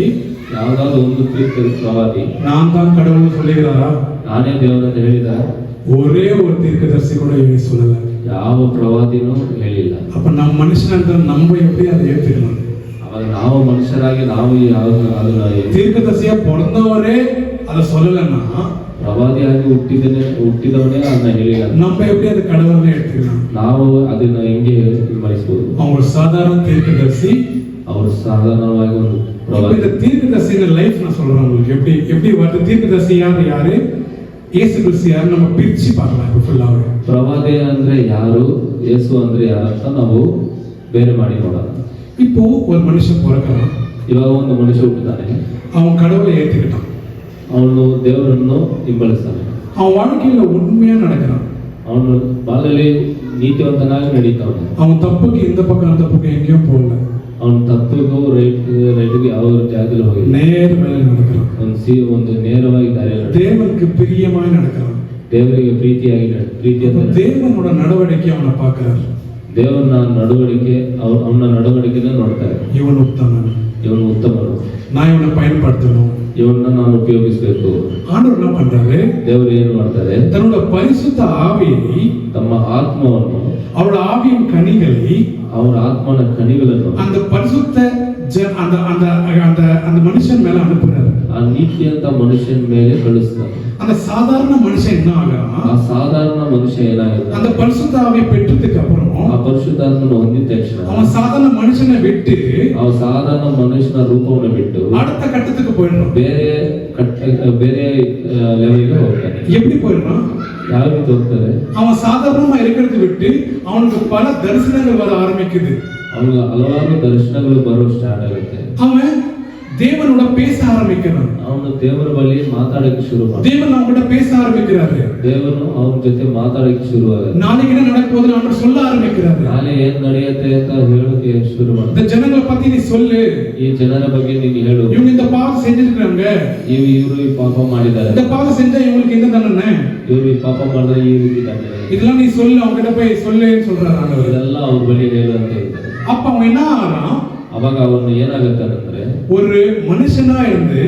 ಯಾವ್ದಾದ್ರು ಒಂದು ತೀರ್ಥ ಪ್ರವಾದಿ நான் தான் கடவுள் சொல்லுகிறாரா? ನಾನೇ ದೇವರನ್ನು ಹೇಳಿದ? ஒரே ஒரு தீர்க்கதரிசி கூட சொல்லல. ಯಾವ ಪ್ರವಾದಿನೂ ಹೇಳಿಲ್ಲ. அப்ப நம்ம மனுஷன் நம்ம எப்படி அதை ஏத்துக்கலாம்? ಅವಾಗ ನಾವು ಮನುಷ್ಯರಾಗಿ ನಾವು ಅದನ್ನ தீர்க்கதரிசியா பிறந்தவரே அதை சொல்லலன்னா, ಪ್ರವಾದಿಯಾಗಿ ಹುಟ್ಟಿದವನೇ ಅದನ್ನ ಹೇಳಿಲ್ಲ. நம்ம எப்படி அதை கடவுள்னு எடுத்துக்கலாம்? ನಾವು ಅದನ್ನ ಹೆಂಗೆ ಹಿಂಬಾಲಿಸಬಹುದು? அவங்க சாதாரண தீர்க்கதரிசி, ಅವರು ಸಾಧಾರಣವಾಗಿ ಒಂದು ಪ್ರವಾದಿ. இந்த தீர்க்கதரிசியின் லைஃப் நான் சொல்றேன் உங்களுக்கு. எப்படி வருது தீர்க்கதரிசி யாரு இயேசு கிறிஸ்து யாரு நம்ம பிரிச்சு பார்க்கலாம். இப்போ ஃபுல்லாவே ಪ್ರವಾದಿ ಅಂದ್ರೆ ಯಾರು, ಯೇಸು ಅಂದ್ರೆ ಯಾರು ಅಂತ ನಾವು ಬೇರೆ ಮಾಡಿ ನೋಡೋಣ. இப்போ ஒரு மனுஷன் பிறக்கிறான். ಇವಾಗ ಒಂದು ಮನುಷ್ಯ ಹುಟ್ಟುತ್ತಾನೆ, அவன் கடவுளை ஏத்துக்கிட்டான். ಅವನು ದೇವರನ್ನು ಹಿಂಬಾಲಿಸ್ತಾನೆ, அவன் வாழ்க்கையில உண்மையா நடக்கிறான். ಅವನು ಬಾಳಲ್ಲಿ ನೀತಿವಂತನಾಗಿ ನಡೀತಾನೆ. அவன் தப்புக்கு இந்த பக்கம் அந்த பக்கம் எங்கேயும் போகல. ಅವನು ತಪ್ಪಿಗೂ ರೈಟ್ಗೆ ಯಾವ ಜಾಗದಲ್ಲಿ ಹೋಗಿ நேர் மேல நடக்கிறான். ಒಂದು ನೇರವಾಗಿ ದಾರಿಯಲ್ಲಿ தேவனுக்கு பிரியமாய் நடக்கிறான். ದೇವರಿಗೆ ಪ್ರೀತಿಯಾಗಿ தேவனோட நடவடிக்கை அவனை பார்க்கிறார். ದೇವನ ನಡವಳಿಕೆ ಅವನ ನಡವಳಿಕೆನ ನೋಡ್ತಾರೆ. இவன் உத்தமன், ಇವನು ಉತ್ತಮನು, நான் இவனை பயன்படுத்தணும், ಇವನ್ನ ನಾನು ಉಪಯೋಗಿಸಬೇಕು. ஆண்டவர் என்ன பண்றாரு? ದೇವರು ಏನು ಮಾಡ್ತಾರೆ? தன்னோட பரிசுத்த ஆவியை, ತಮ್ಮ ಆತ್ಮವನ್ನು, அவரோட ஆவியின் கனிகளை, ಅವರ ಆತ್ಮನ ಕಣಿಗಳನ್ನು அந்த பரிசுத்த அந்த அந்த அந்த அந்த மனுஷன் மேல அனுப்புறாரு. ಆ ನೀತಿಯಂತ ಮನುಷ್ಯನ ಮೇಲೆ ಕಳಿಸ್ತಾರೆ. அந்த சாதாரண மனுஷன் என்ன ஆகிறான்? ಆ ಸಾಧಾರಣ ಮನುಷ್ಯ ಏನಾಗಿರ್ತಾನೆ? அந்த பரிசுத்த ஆவியை பெற்றதுக்கு அப்புறம் ಆ ಪರಿಶುದ್ಧಾತ್ಮನ ಹೊಂದಿದ ತಕ್ಷಣ அவன் சாதாரண மனுஷனை விட்டு ಅವ ಸಾಧಾರಣ ಮನುಷ್ಯನ ರೂಪವನ್ನು ಬಿಟ್ಟು அடுத்த கட்டத்துக்கு போயிடுறான். ಬೇರೆ ಲೆವೆಲ್ಗೆ ಹೋಗ್ತಾನೆ. எப்படி போயிடுறான்? ಯಾವ ರೀತಿ ಹೋಗ್ತಾರೆ? அவன் சாதாரணமா இருக்கிறது விட்டு அவனுக்கு பல தரிசனங்கள் வர ஆரம்பிக்குது. ಅವನಿಗೆ ಹಲವಾರು ದರ್ಶನಗಳು ಬರೋ ಸ್ಟಾರ್ಟ್ ಆಗುತ್ತೆ. அவன் தேவனோட பேச ஆரம்பிக்கிறான். ಅವನು ದೇವರ ಬಳಿ ಮಾತಾಡಕ್ಕೆ ಶುರು ಮಾಡ್ತಾನೆ. தேவன் அவங்க கூட பேச ஆரம்பிக்கிறாரு. ದೇವರು ಅವನ ಜೊತೆ ಮಾತಾಡಕ್ಕೆ ಶುರು ಆಗುತ್ತೆ. நாளைக்கு என்ன நடக்க போகுதுன்னு அவர் சொல்ல ஆரம்பிக்கிறாரு. ನಾಳೆ ಏನ್ ನಡೆಯುತ್ತೆ ಅಂತ ಹೇಳೋಕೆ ಶುರು ಮಾಡ್ತಾನೆ. இந்த ஜனங்களை பத்தி நீ சொல்லு, ಈ ಜನರ ಬಗ್ಗೆ ನೀನು ಹೇಳು, இவங்க இந்த பாவம் செஞ்சிருக்காங்க, ಇವರು ಈ ಪಾಪ ಮಾಡಿದ್ದಾರೆ, இந்த பாவம் செஞ்சா இவங்களுக்கு இந்த தண்டனை, ಇವರು ಈ ಪಾಪ ಮಾಡಿದ್ರೆ ಈ ರೀತಿ ದಂಡನೆ, இதெல்லாம் நீ சொல்லு, அவங்க கிட்ட போய் சொல்லுன்னு சொல்றாரு ஆண்டவர். ಇದೆಲ್ಲ ಅವ್ರ ಬಳಿ ಹೇಳು ಅಂತ ಹೇಳ್ತಾರೆ. அப்ப அவன் என்ன ஆகிறான்? ಅವಾಗ ಅವನು ಏನಾಗುತ್ತಾನಂದ್ರೆ ஒரு மனுஷனா இருந்து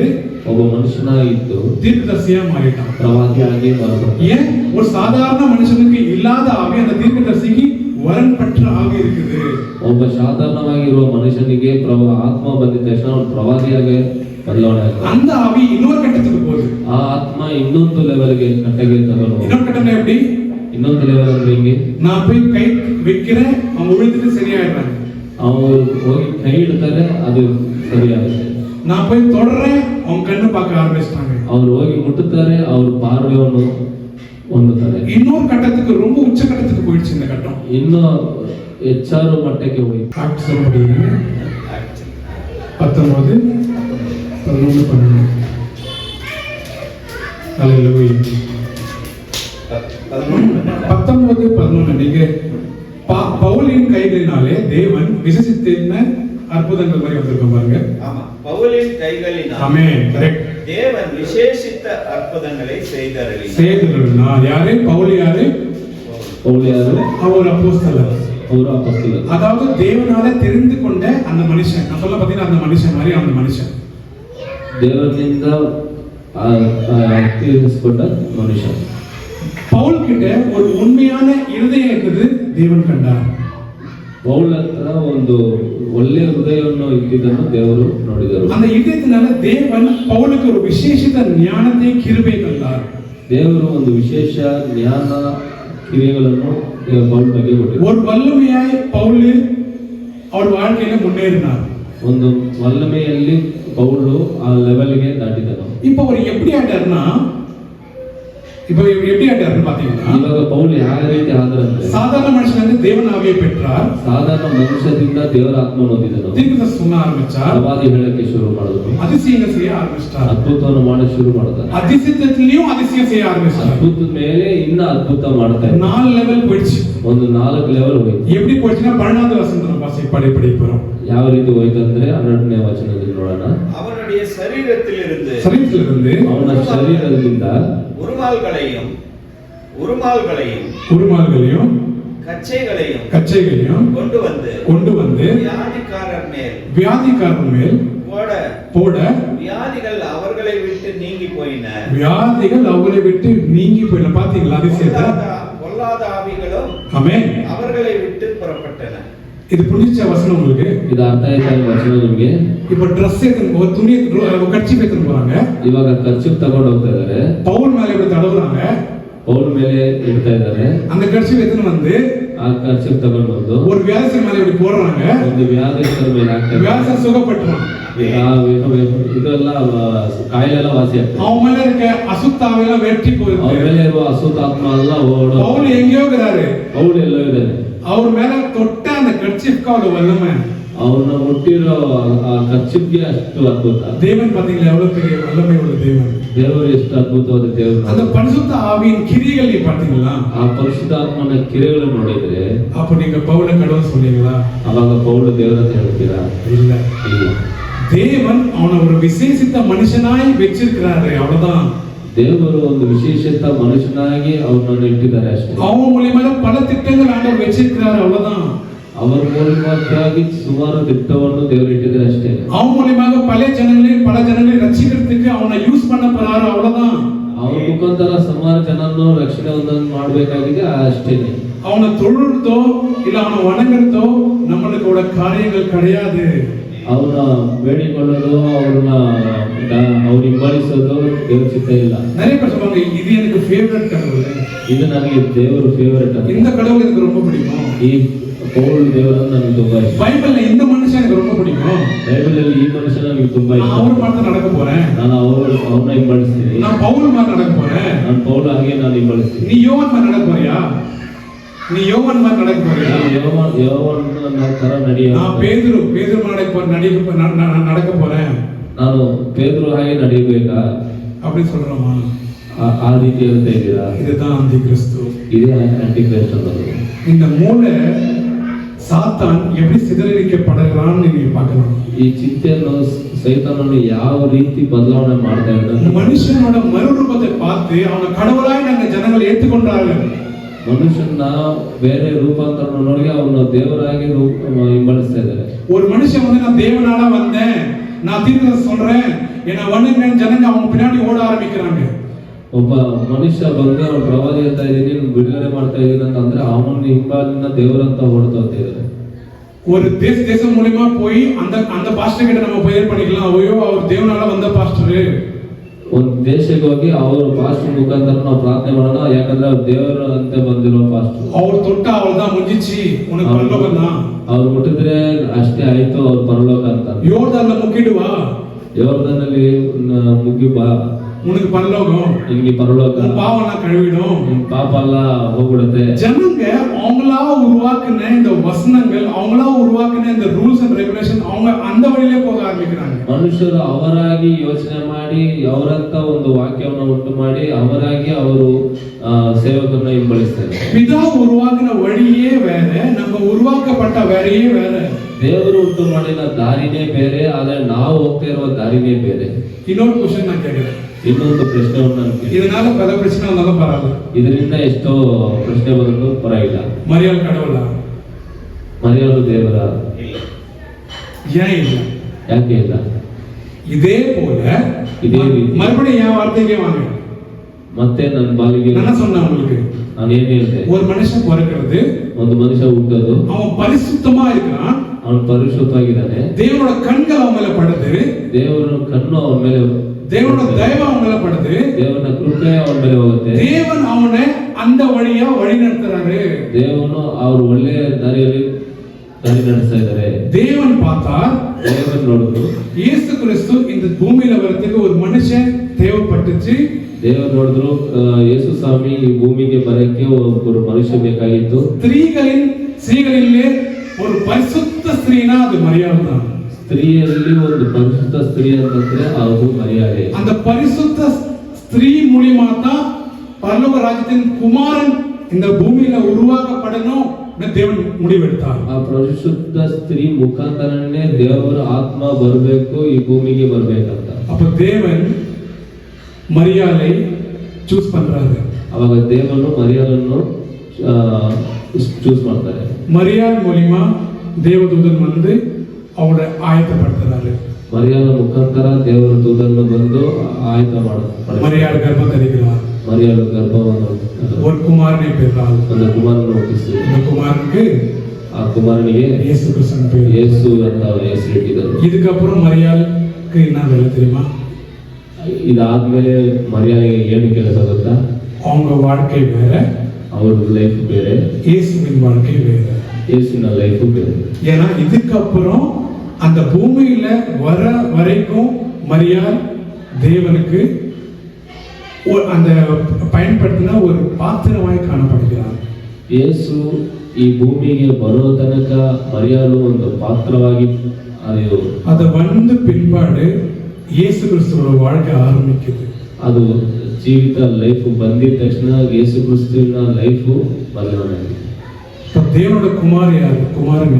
ಒಬ್ಬ ಮನುಷ್ಯನಾಗಿದ್ದು தீர்க்கதரிசியா மாறிட்டான். ಪ್ರವಾದಿಯಾಗಿ ಮಾರ್ಪಟ್ಟ. ஏன் ஒரு சாதாரண மனுஷனுக்கு இல்லாத ஆவி அந்த தீர்க்கதரிசிக்கு வரன் பெற்ற ஆவி இருக்குது. ಒಬ್ಬ ಸಾಧಾರಣವಾಗಿರುವ ಮನುಷ್ಯನಿಗೆ ಆತ್ಮ ಬಂದ ತಕ್ಷಣ ಅವನು ಪ್ರವಾದಿಯಾಗಿ ಬದಲಾವಣೆ ಆಗ್ತಾನೆ. அந்த ஆவி இன்னொரு கட்டத்துக்கு போகுது. ಆ ಆತ್ಮ ಇನ್ನೊಂದು ಲೆವೆಲ್ಗೆ ಕಟ್ಟಗೆ ತಗೊಂಡು இன்னொரு கட்டம் எப்படி? ಇನ್ನೊಂದು ಲೆವೆಲ್ ಅಂದ್ರೆ ಹಿಂಗೆ, நான் போய் கை வைக்கிறேன், அவங்க விழுந்துட்டு சரியாயிடுறாங்க. ಅವರು ಹೋಗಿ ಕೈ ಇಡ್ತಾರೆ, ಅದು ಸರಿಯಾಗುತ್ತೆ. நான் போய் தொடறேன், அவங்க கண்ணு பார்க்க ஆரம்பிச்சிட்டாங்க. ಅವ್ರು ಹೋಗಿ ಮುಟ್ಟುತ್ತಾರೆ, ಅವ್ರ ಪಾರ್ವೆಯನ್ನು ಹೊಂದುತ್ತಾರೆ. இன்னொரு கட்டத்துக்கு ரொம்ப உச்ச கட்டத்துக்கு போயிடுச்சு இந்த கட்டம். ಇನ್ನು ಹೆಚ್ಚಾರು ಮಟ್ಟಕ್ಕೆ ಹೋಯ್ತು. ஆக்ட் சொல்ல முடியுங்க 19 11 12 ஹalleluya 19 11 நீங்க பவுலின் கைகளினாலே தேவன் விசேஷித்த அற்புதங்கள் மாதிரி வந்திருக்கும் பாருங்க. ஆமா, பவுலின் கைகளினால் ஆமென், கரெக்ட். தேவன் விசேஷித்த அற்புதங்களை செய்தார்கள். செய்தார்கள். யாரே பவுல் யாரு? ಪೌಲ್ ಯಾರು? அவர் அப்போஸ்தலர். ಅವರು ಅಪೊಸ್ತಲರು. அதாவது தேவனால தெரிந்து கொண்ட அந்த மனுஷன். நான் சொல்ல பார்த்தீங்கன்னா அந்த மனுஷன் மாதிரி அந்த மனுஷன் ದೇವರಿಂದ ತಿಳಿಸಿಕೊಂಡ ಮನುಷ್ಯ. பவுல் கிட்ட ஒரு உண்மையான இருதயம் இருக்குது, தேவன் கண்டார். ಪೌಲ್ ಹತ್ರ ಒಂದು ಒಳ್ಳೆ ಹೃದಯವನ್ನು ಇದ್ದಿದ್ದನ್ನು ದೇವರು ನೋಡಿದರು. அந்த இதயத்தினால தேவன் பவுலுக்கு ஒரு விசேஷித்த ஞானத்தை கிருபை தந்தார். ದೇವರು ಒಂದು ವಿಶೇಷ ಜ್ಞಾನ கிரியைಗಳನ್ನು பவுல் ಬಗ್ಗೆ ಕೊಟ್ಟಿದ್ದಾರೆ. ஒரு வல்லமையாய் பவுல் அவர் வாழ்க்கையில முன்னேறினார். ಒಂದು ವಲ್ಲಮೆಯಲ್ಲಿ ಪೌಲು ಆ ಲೆವೆಲ್ಗೆ ದಾಟಿದನು. இப்போ அவர் எப்படி ஆயிட்டாருன்னா பாத்தீங்கன்னா ಇವಾಗ ಪೌಲ್ ಯಾವ ರೀತಿ ಆದರಂದ್ರೆ சாதாரண மனுஷன் வந்து தேவன் ஆவியை பெற்றார். ಸಾಧಾರಣ ಮನುಷ್ಯದಿಂದ ದೇವರ ಆತ್ಮವನ್ನು ಹೊಂದಿದನು. தீர்க்கதரிசனம் சொல்ல ஆரம்பிச்சார். ಪ್ರವಾದಿ ಹೇಳಕ್ಕೆ ಶುರು ಮಾಡಿದನು. அதிசயங்கள் செய்ய ஆரம்பிச்சார். ಅದ್ಭುತವನ್ನು ಮಾಡಕ್ಕೆ ಶುರು ಮಾಡಿದ. அதிசயத்திலயும் அதிசயம் செய்ய ஆரம்பிச்சார். ಅದ್ಭುತದ ಮೇಲೆ ಇನ್ನ ಅದ್ಭುತ ಮಾಡ್ತಾ ಇದ್ದ. 4 லெவல் போயிடுச்சு. ಒಂದು 4 ಲೆವೆಲ್ ಹೋಯ್ತು. எப்படி போயிடுச்சுன்னா 12வது வசனத்தை பாசி படிக்க போறோம். ಯಾವ ರೀತಿ ಹೋಯ್ತು ಅಂದ್ರೆ 12ನೇ ವಚನದಲ್ಲಿ ನೋಡೋಣ. அவனுடைய சரீரத்திலிருந்து ಅವನ ಶರೀರದಿಂದ உருமால்களையும் கச்சைகளையும் கொண்டு வந்து வியாதிக்காரர் மேல் போட வியாதிகள் அவர்களை விட்டு நீங்கி போயின. பாத்தீங்களா அதிசயத்தை? பொல்லாத ஆவிகளும் ஆமென் அவர்களை விட்டு புறப்பட்டன. இது புரிஞ்ச வசனம் உங்களுக்கு? ಇದು ಅರ್ಥ ಆಯ್ತಾ ವಚನ ನಿಮಗೆ? இப்போ Dress எடுத்து துணி கர்ச்சீஃப் எடுத்து போறாங்க. ಇವಾಗ ಕರ್ಚೀಫ್ ತಗೊಂಡು ಹೋಗ್ತಾ ಇದ್ದಾರೆ. பவுல் மேல இப்படி தடவுறாங்க. ಪೌಲ್ ಮೇಲೆ ಇಡ್ತಾ ಇದ್ದಾರೆ. அந்த கர்ச்சீஃப் எடுத்து வந்து ಆ ಕರ್ಚೀಫ್ ತಗೊಂಡು ಬಂದು ஒரு வியாதிஸ்தர் மேல இப்படி போடுறாங்க. ಒಂದು ವ್ಯಾಧಿಸ್ತರ ಮೇಲೆ ಹಾಕ್ತಾರೆ. வியாதிஸ்தர் சுகப்பட்டுறான். ಇದೆಲ್ಲ ಕಾಯಿಲೆ ಎಲ್ಲ ವಾಸಿ ಆಗ್ತದೆ. அவன் மேல இருக்க அசுத்தாவியெல்லாம் வெட்டி போயிருக்கு. ಅವನ ಮೇಲೆ ಇರುವ ಅಸುತ್ತಾತ್ಮ ಎಲ್ಲ ಓಡೋ. பவுல் எங்கேயோ இருக்கிறாரு. ಪೌಲ್ ಎಲ್ಲೋ ಇದ್ದಾನೆ. அவர் மேல தொட்ட அந்த கர்ச்சீஃப்க்கு அவ்வளவு வல்லமை. ಅವನ ಮುಟ್ಟಿರೋ ಆ ಕರ್ಚೀಫ್ಗೆ ಅಷ್ಟು ಅದ್ಭುತ. தேவன் பாத்தீங்களா எவ்வளவு பெரிய வல்லமை உள்ள தேவன். ದೇವರು ಎಷ್ಟು ಅದ್ಭುತವಾದ ದೇವರು. அந்த பரிசுத்த ஆவியின் கிரியைகள் நீ பாத்தீங்களா? ಆ ಪರಿಶುದ್ಧಾತ್ಮನ ಕ್ರಿಯೆಗಳನ್ನು ನೋಡಿದ್ರೆ அப்ப நீங்க பவுல கடவுள் சொன்னீங்களா? ಅವಾಗ ಪೌಲ್ ದೇವರ ಅಂತ ಹೇಳ್ತೀರಾ? இல்ல. தேவன் அவனை ஒரு விசேஷித்த மனுஷனாய் வெச்சிருக்கிறாரு, அவ்வளவுதான். ದೇವರು ಒಂದು ವಿಶೇಷಿತ ಮನುಷ್ಯನಾಗಿ ಅವನನ್ನು ಇಟ್ಟಿದ್ದಾರೆ ಅಷ್ಟೇ. அவன் மூலமா பல திட்டங்கள் ஆண்டவர் வெச்சிருக்கிறாரு, அவ்வளவுதான். ಅವರ ಮೂಲಕವಾಗಿ ಸುಮಾರು திட்டವನ್ನು ದೇವರು ಇಟ್ಟಿದ್ದಾರೆ ಅಷ್ಟೇ. அவன் மூலமாக பல ஜனங்களை ரட்சிக்கிறதுக்கு அவனை யூஸ் பண்ண போறாரு, அவ்வளவுதான். ಅವರ ಮುಖಾಂತರ ಸುಮಾರು ಜನರನ್ನು ರಕ್ಷಣೆ ಒಂದನ್ನು ಮಾಡಬೇಕಾಗಿದೆ ಅಷ್ಟೇನೆ. அவனை தொழுறதோ இல்ல அவனை வணங்குறதோ நம்மளுக்கு காரியங்கள் கிடையாது. ಅವನ ಬೇಡಿಕೊಳ್ಳೋದು ಅವ್ರನ್ನ ಹಿಂಬಾಲಿಸೋದು ದೇವ್ರ ಚಿತ್ತ ಇಲ್ಲ. நிறைய பேர் சொல்லுவாங்க இது எனக்கு ஃபேவரட் கடவுள், ಇದು ನನಗೆ ದೇವರು ಫೇವರೇಟ್ ಅಂತ. இந்த கடவுள் எனக்கு ரொம்ப பிடிக்கும். ಈ ಪೌಲ್ ದೇವರನ್ನು ನನಗೆ ತುಂಬಾ ಇಷ್ಟ. பைபிள்ல இந்த மனுஷன் எனக்கு ரொம்ப பிடிக்கும். ಬೈಬಲಲ್ಲಿ ಈ ಮನುಷ್ಯ ನನಗೆ ತುಂಬಾ ಇಷ್ಟ. நான் அவர் மாதிரி நடக்க போறேன். ನಾನು ಅವನ್ನ ಹಿಂಬಾಲಿಸ್ತೀನಿ. நான் பவுல் மாதிரி நடக்க போறேன். ನಾನು ಪೌಲ್ ಹಾಗೆ ನಾನು ಹಿಂಬಾಲಿಸ್ತೀನಿ. நீ யோவான் மாதிரி நடக்க போறியா? நீ யோவான் மாதிரி நடக்க போறியா? யோவான் ತರ ನಡೆಯ. நான் பேதுரு நடக்க போறேன். ನಾನು ಪೇದ್ರು ಹಾಗೆ ನಡೆಯಬೇಕಾ அப்படி சொல்றோமா? ಆ ರೀತಿ ಹೇಳ್ತಾ ಇದ್ದೀರಾ? இதுதான் அந்தி கிறிஸ்து. ಇದೇ ಆಂಟಿ ಕ್ರೈಸ್ಟ್ ಅನ್ನೋದು. இந்த மூளை சாத்தான் எப்படி சிதறடிக்கப்படுகிறான்னு நீங்க பார்க்கலாம். ಈ ಚಿಂತೆಯನ್ನು ಸೈತಾನನು ಯಾವ ರೀತಿ ಬದಲಾವಣೆ ಮಾಡ್ತಾ ಇದ್ದಾನೆ. மனுஷனோட மறுரூபத்தை பார்த்து அவனை கடவுளாய் நாங்கள் ஜனங்கள் ஏற்றுக்கொண்டார்கள். ಮನುಷ್ಯನ ಬೇರೆ ರೂಪಾಂತರವನ್ನು ನೋಡಿ ಅವನು ದೇವರಾಗಿ ಹಿಂಬಾಲಿಸ್ತಾ ಇದ್ದಾರೆ. ஒரு மனுஷன் வந்து நான் தேவனால வந்தேன், நான் தீர்க்கதரிசனம் சொல்றேன் என்ன வணங்கன்னு ஜனங்க அவங்க பின்னாடி ஓட ஆரம்பிக்கிறாங்க. ಒಬ್ಬ ಮನುಷ್ಯ ಬಂದು ಅವ್ನು ಪ್ರವಾದಿ ಅಂತ ಇದೀನಿ ಬಿಡುಗಡೆ ಮಾಡ್ತಾ ಇದೀನಿ ಅಂತಂದ್ರೆ ಅವನ ಹಿಂಬಾಲಿನ ದೇವರಂತ ಹೊಡ್ತಾ ಇದ್ದಾರೆ. ஒரு தேசம் மூலமா போய் அந்த பாஸ்டர் கிட்ட நம்ம ப்ரேயர் பண்ணிக்கலாம். ஐயோ அவர் தேவனால வந்த பாஸ்டர். ಒಂದು ದೇಶಕ್ಕೆ ಹೋಗಿ ಅವರು ಪಾಸ್ಟರ್ ಮುಖಾಂತರ ನಾವು ಪ್ರಾರ್ಥನೆ ಮಾಡೋಣ, ಯಾಕಂದ್ರೆ ಅವ್ರು ದೇವರು ಅಂತ ಬಂದಿರೋ ಪಾಸ್ಟರ್. ಅವ್ರು ತೊಟ್ಟ ಅವಳ್தான் ಮುಗಿಸಿ உனக்கு பரலோகம் தான். ಅವ್ರು ಮುಟ್ಟಿದ್ರೆ ಅಷ್ಟೇ ಆಯ್ತು ಅವ್ರ ಪರಲೋಕ ಅಂತ. ಯೋರ್ದಾನ ಮುಗಿಡುವಾ, ಯೋರ್ದಾನಲ್ಲಿ ಮುಗಿ ಬಾ, உனக்கு பரலோகம், ನಿಮಗೆ ಪರಲೋಕ, பாவம்லாம் கழுவிடும், ನಿಮ್ ಪಾಪ ಎಲ್ಲ ಹೋಗ್ಬಿಡುತ್ತೆ. ஜனங்க அவங்களா உருவாக்குன இந்த வசனங்கள், அவங்களா உருவாக்குன இந்த ரூல்ஸ் அண்ட் ரெகுலேஷன் அவங்க அந்த வழியிலே போக ஆரம்பிக்கிறாங்க. ಮನುಷ್ಯರು ಅವರಾಗಿ ಯೋಚನೆ ಮಾಡಿ ಅವರಂತ ಒಂದು ವಾಕ್ಯವನ್ನು ಉಂಟು ಮಾಡಿ ಅವರಾಗಿ ಅವರು ಸೇವಕರನ್ನ ಹಿಂಬಾಲಿಸ್ತಾರೆ. பிதா உருவாக்குன வழியே வேற, நம்ம உருவாக்கப்பட்ட வழியே வேற. ದೇವರು ಉಂಟು ಮಾಡಿದ ದಾರಿನೇ ಬೇರೆ, ಆದ್ರೆ ನಾವು ಹೋಗ್ತಾ ಇರುವ ದಾರಿನೇ ಬೇರೆ. இன்னொரு क्वेश्चन நான் கேக்குறேன். ಇನ್ನೊಂದು ಪ್ರಶ್ನೆಯನ್ನು ನಾನು ಕೇಳ್ತೀನಿ. இதனால பல பிரச்சனை வந்தாலும் பரவாயில்ல. ಇದರಿಂದ ಎಷ್ಟೋ ಪ್ರಶ್ನೆ ಬಂದರೂ ಪರವಾಗಿಲ್ಲ. மரியாள் கடவுளா? ಮರಿಯಾಳು ದೇವರ? ஏன் இல்ல? ಯಾಕೆ ಇಲ್ಲ? இதே போல இதே ರೀತಿ மறுபடியும் என் வார்த்தைக்கே வாங்க. ಮತ್ತೆ ನನ್ನ ಬಾಲಿಗೆ என்ன சொன்னேன் உங்களுக்கு? ನಾನು ಏನ್ ಹೇಳ್ದೆ? ஒரு மனுஷன் பிறக்கிறது, ಒಂದು ಮನುಷ್ಯ ಹುಟ್ಟೋದು, அவன் பரிசுத்தமா இருக்கிறான், ಅವನು ಪರಿಶುದ್ಧವಾಗಿದ್ದಾನೆ, தேவனோட கண்கள் அவன் மேல படுது, ದೇವರ ಕಣ್ಣು ಅವನ ಮೇಲೆ, தேவனோட தயவு அவன் மேல படுது, ದೇವನ ಕೃಪೆ ಅವನ ಮೇಲೆ ಹೋಗುತ್ತೆ, தேவன் அவனை அந்த வழியா வழி நடத்துறாரு, ದೇವನು ಅವರು ಒಳ್ಳೆಯ ದಾರಿಯಲ್ಲಿ ದಾರಿ ನಡೆಸ್ತಾ ಇದ್ದಾರೆ. தேவன் பார்த்தார், ದೇವರು ನೋಡಿದ್ರು, இயேசு கிறிஸ்து இந்த பூமியில வரதுக்கு ஒரு மனுஷன் தேவைப்பட்டுச்சு. ದೇವರು ನೋಡಿದ್ರು, ಯೇಸು ಸ್ವಾಮಿ ಈ ಭೂಮಿಗೆ ಬರಕ್ಕೆ ಒಬ್ಬರು ಮನುಷ್ಯ ಬೇಕಾಗಿತ್ತು. ಸ್ತ್ರೀகளிலே ஒரு பரிசுத்த ஸ்திரீனா அது மரியாள் தான். ಸ್ತ್ರೀಯಲ್ಲಿ ಒಂದು ಪರಿಶುದ್ಧ ಸ್ತ್ರೀ ಅಂತಂದ್ರೆ ಅದು ಮರಿಯಾಳೆ. அந்த பரிசுத்த ஸ்திரீ மூலமா தான் பரலோக ராஜ்யத்தின் குமாரன் இந்த பூமியில உருவாக்கப்படணும் தேவன் முடிவெடுத்தார். ಆ ಪರಿಶುದ್ಧ ಸ್ತ್ರೀ ಮುಖಾಂತರನೇ ದೇವರ ಆತ್ಮ ಬರಬೇಕು, ಈ ಭೂಮಿಗೆ ಬರಬೇಕಂತ. அப்ப தேவன் மரியாளை ಚೂಸ್ பண்றாரு. ಅವಾಗ ದೇವನು ಮರಿಯಾಳನ್ನು ಚೂಸ್ ಮಾಡ್ತಾರೆ. மரியாள் மூலமா தேவதூதன் வந்து அவரை ஆயத்தப்படுத்துறாரு. ಮರಿಯಾಳ ಮುಖಾಂತರ ದೇವರ ದೂತನು ಬಂದು ಆಯತ ಮಾಡ್ತಾರೆ. மரியாள் கர்ப்பம் தரிக்கிறார். ಮರಿಯಾಳು ಗರ್ಭವನ್ನು ஒரு குமாரனை பெற்றாள். ಒಂದು ಕುಮಾರನ ಹುಟ್ಟಿಸಿ, இந்த குமாரனுக்கு ಆ ಕುಮಾರನಿಗೆ இயேசு கிறிஸ்துவின் பேர். ಯೇಸು ಅಂತ ಹೆಸರು ಇಟ್ಟಿದ್ದಾರೆ. இதுக்கப்புறம் மரியாளுக்கு என்ன வேலை தெரியுமா? ಇದಾದ್ಮೇಲೆ ಮರಿಯಾಳಿಗೆ ಏನು ಕೆಲಸ ಗೊತ್ತಾ? அவங்க வாழ்க்கை வேற, ಅವ್ರ ಲೈಫ್ ಬೇರೆ, இயேசுவின் வாழ்க்கை வேற. ಯೇಸುವಿನ ಲೈಫ್ ಬೇರೆ. ஏன்னா இதுக்கப்புறம் அந்த பூமியில வர வரைக்கும் மரியாள் தேவனுக்கு அந்த பயன்படுத்தின ஒரு பாத்திரமாய் காணப்படுகிறார். ಯೇಸು ಈ ಭೂಮಿಗೆ ಬರೋ ತನಕ ಮರಿಯಾಳು ಒಂದು ಪಾತ್ರವಾಗಿ அது வந்து பின்பாடு இயேசு கிறிஸ்துவோட வாழ்க்கை ஆரம்பிக்குது. ಅದು ಜೀವಿತ ಲೈಫ್ ಬಂದಿದ ತಕ್ಷಣ ಯೇಸು ಕ್ರಿಸ್ತುವಿನ ಲೈಫ್ ಬದಲಾವಣೆ. தேவனோட குமாரன்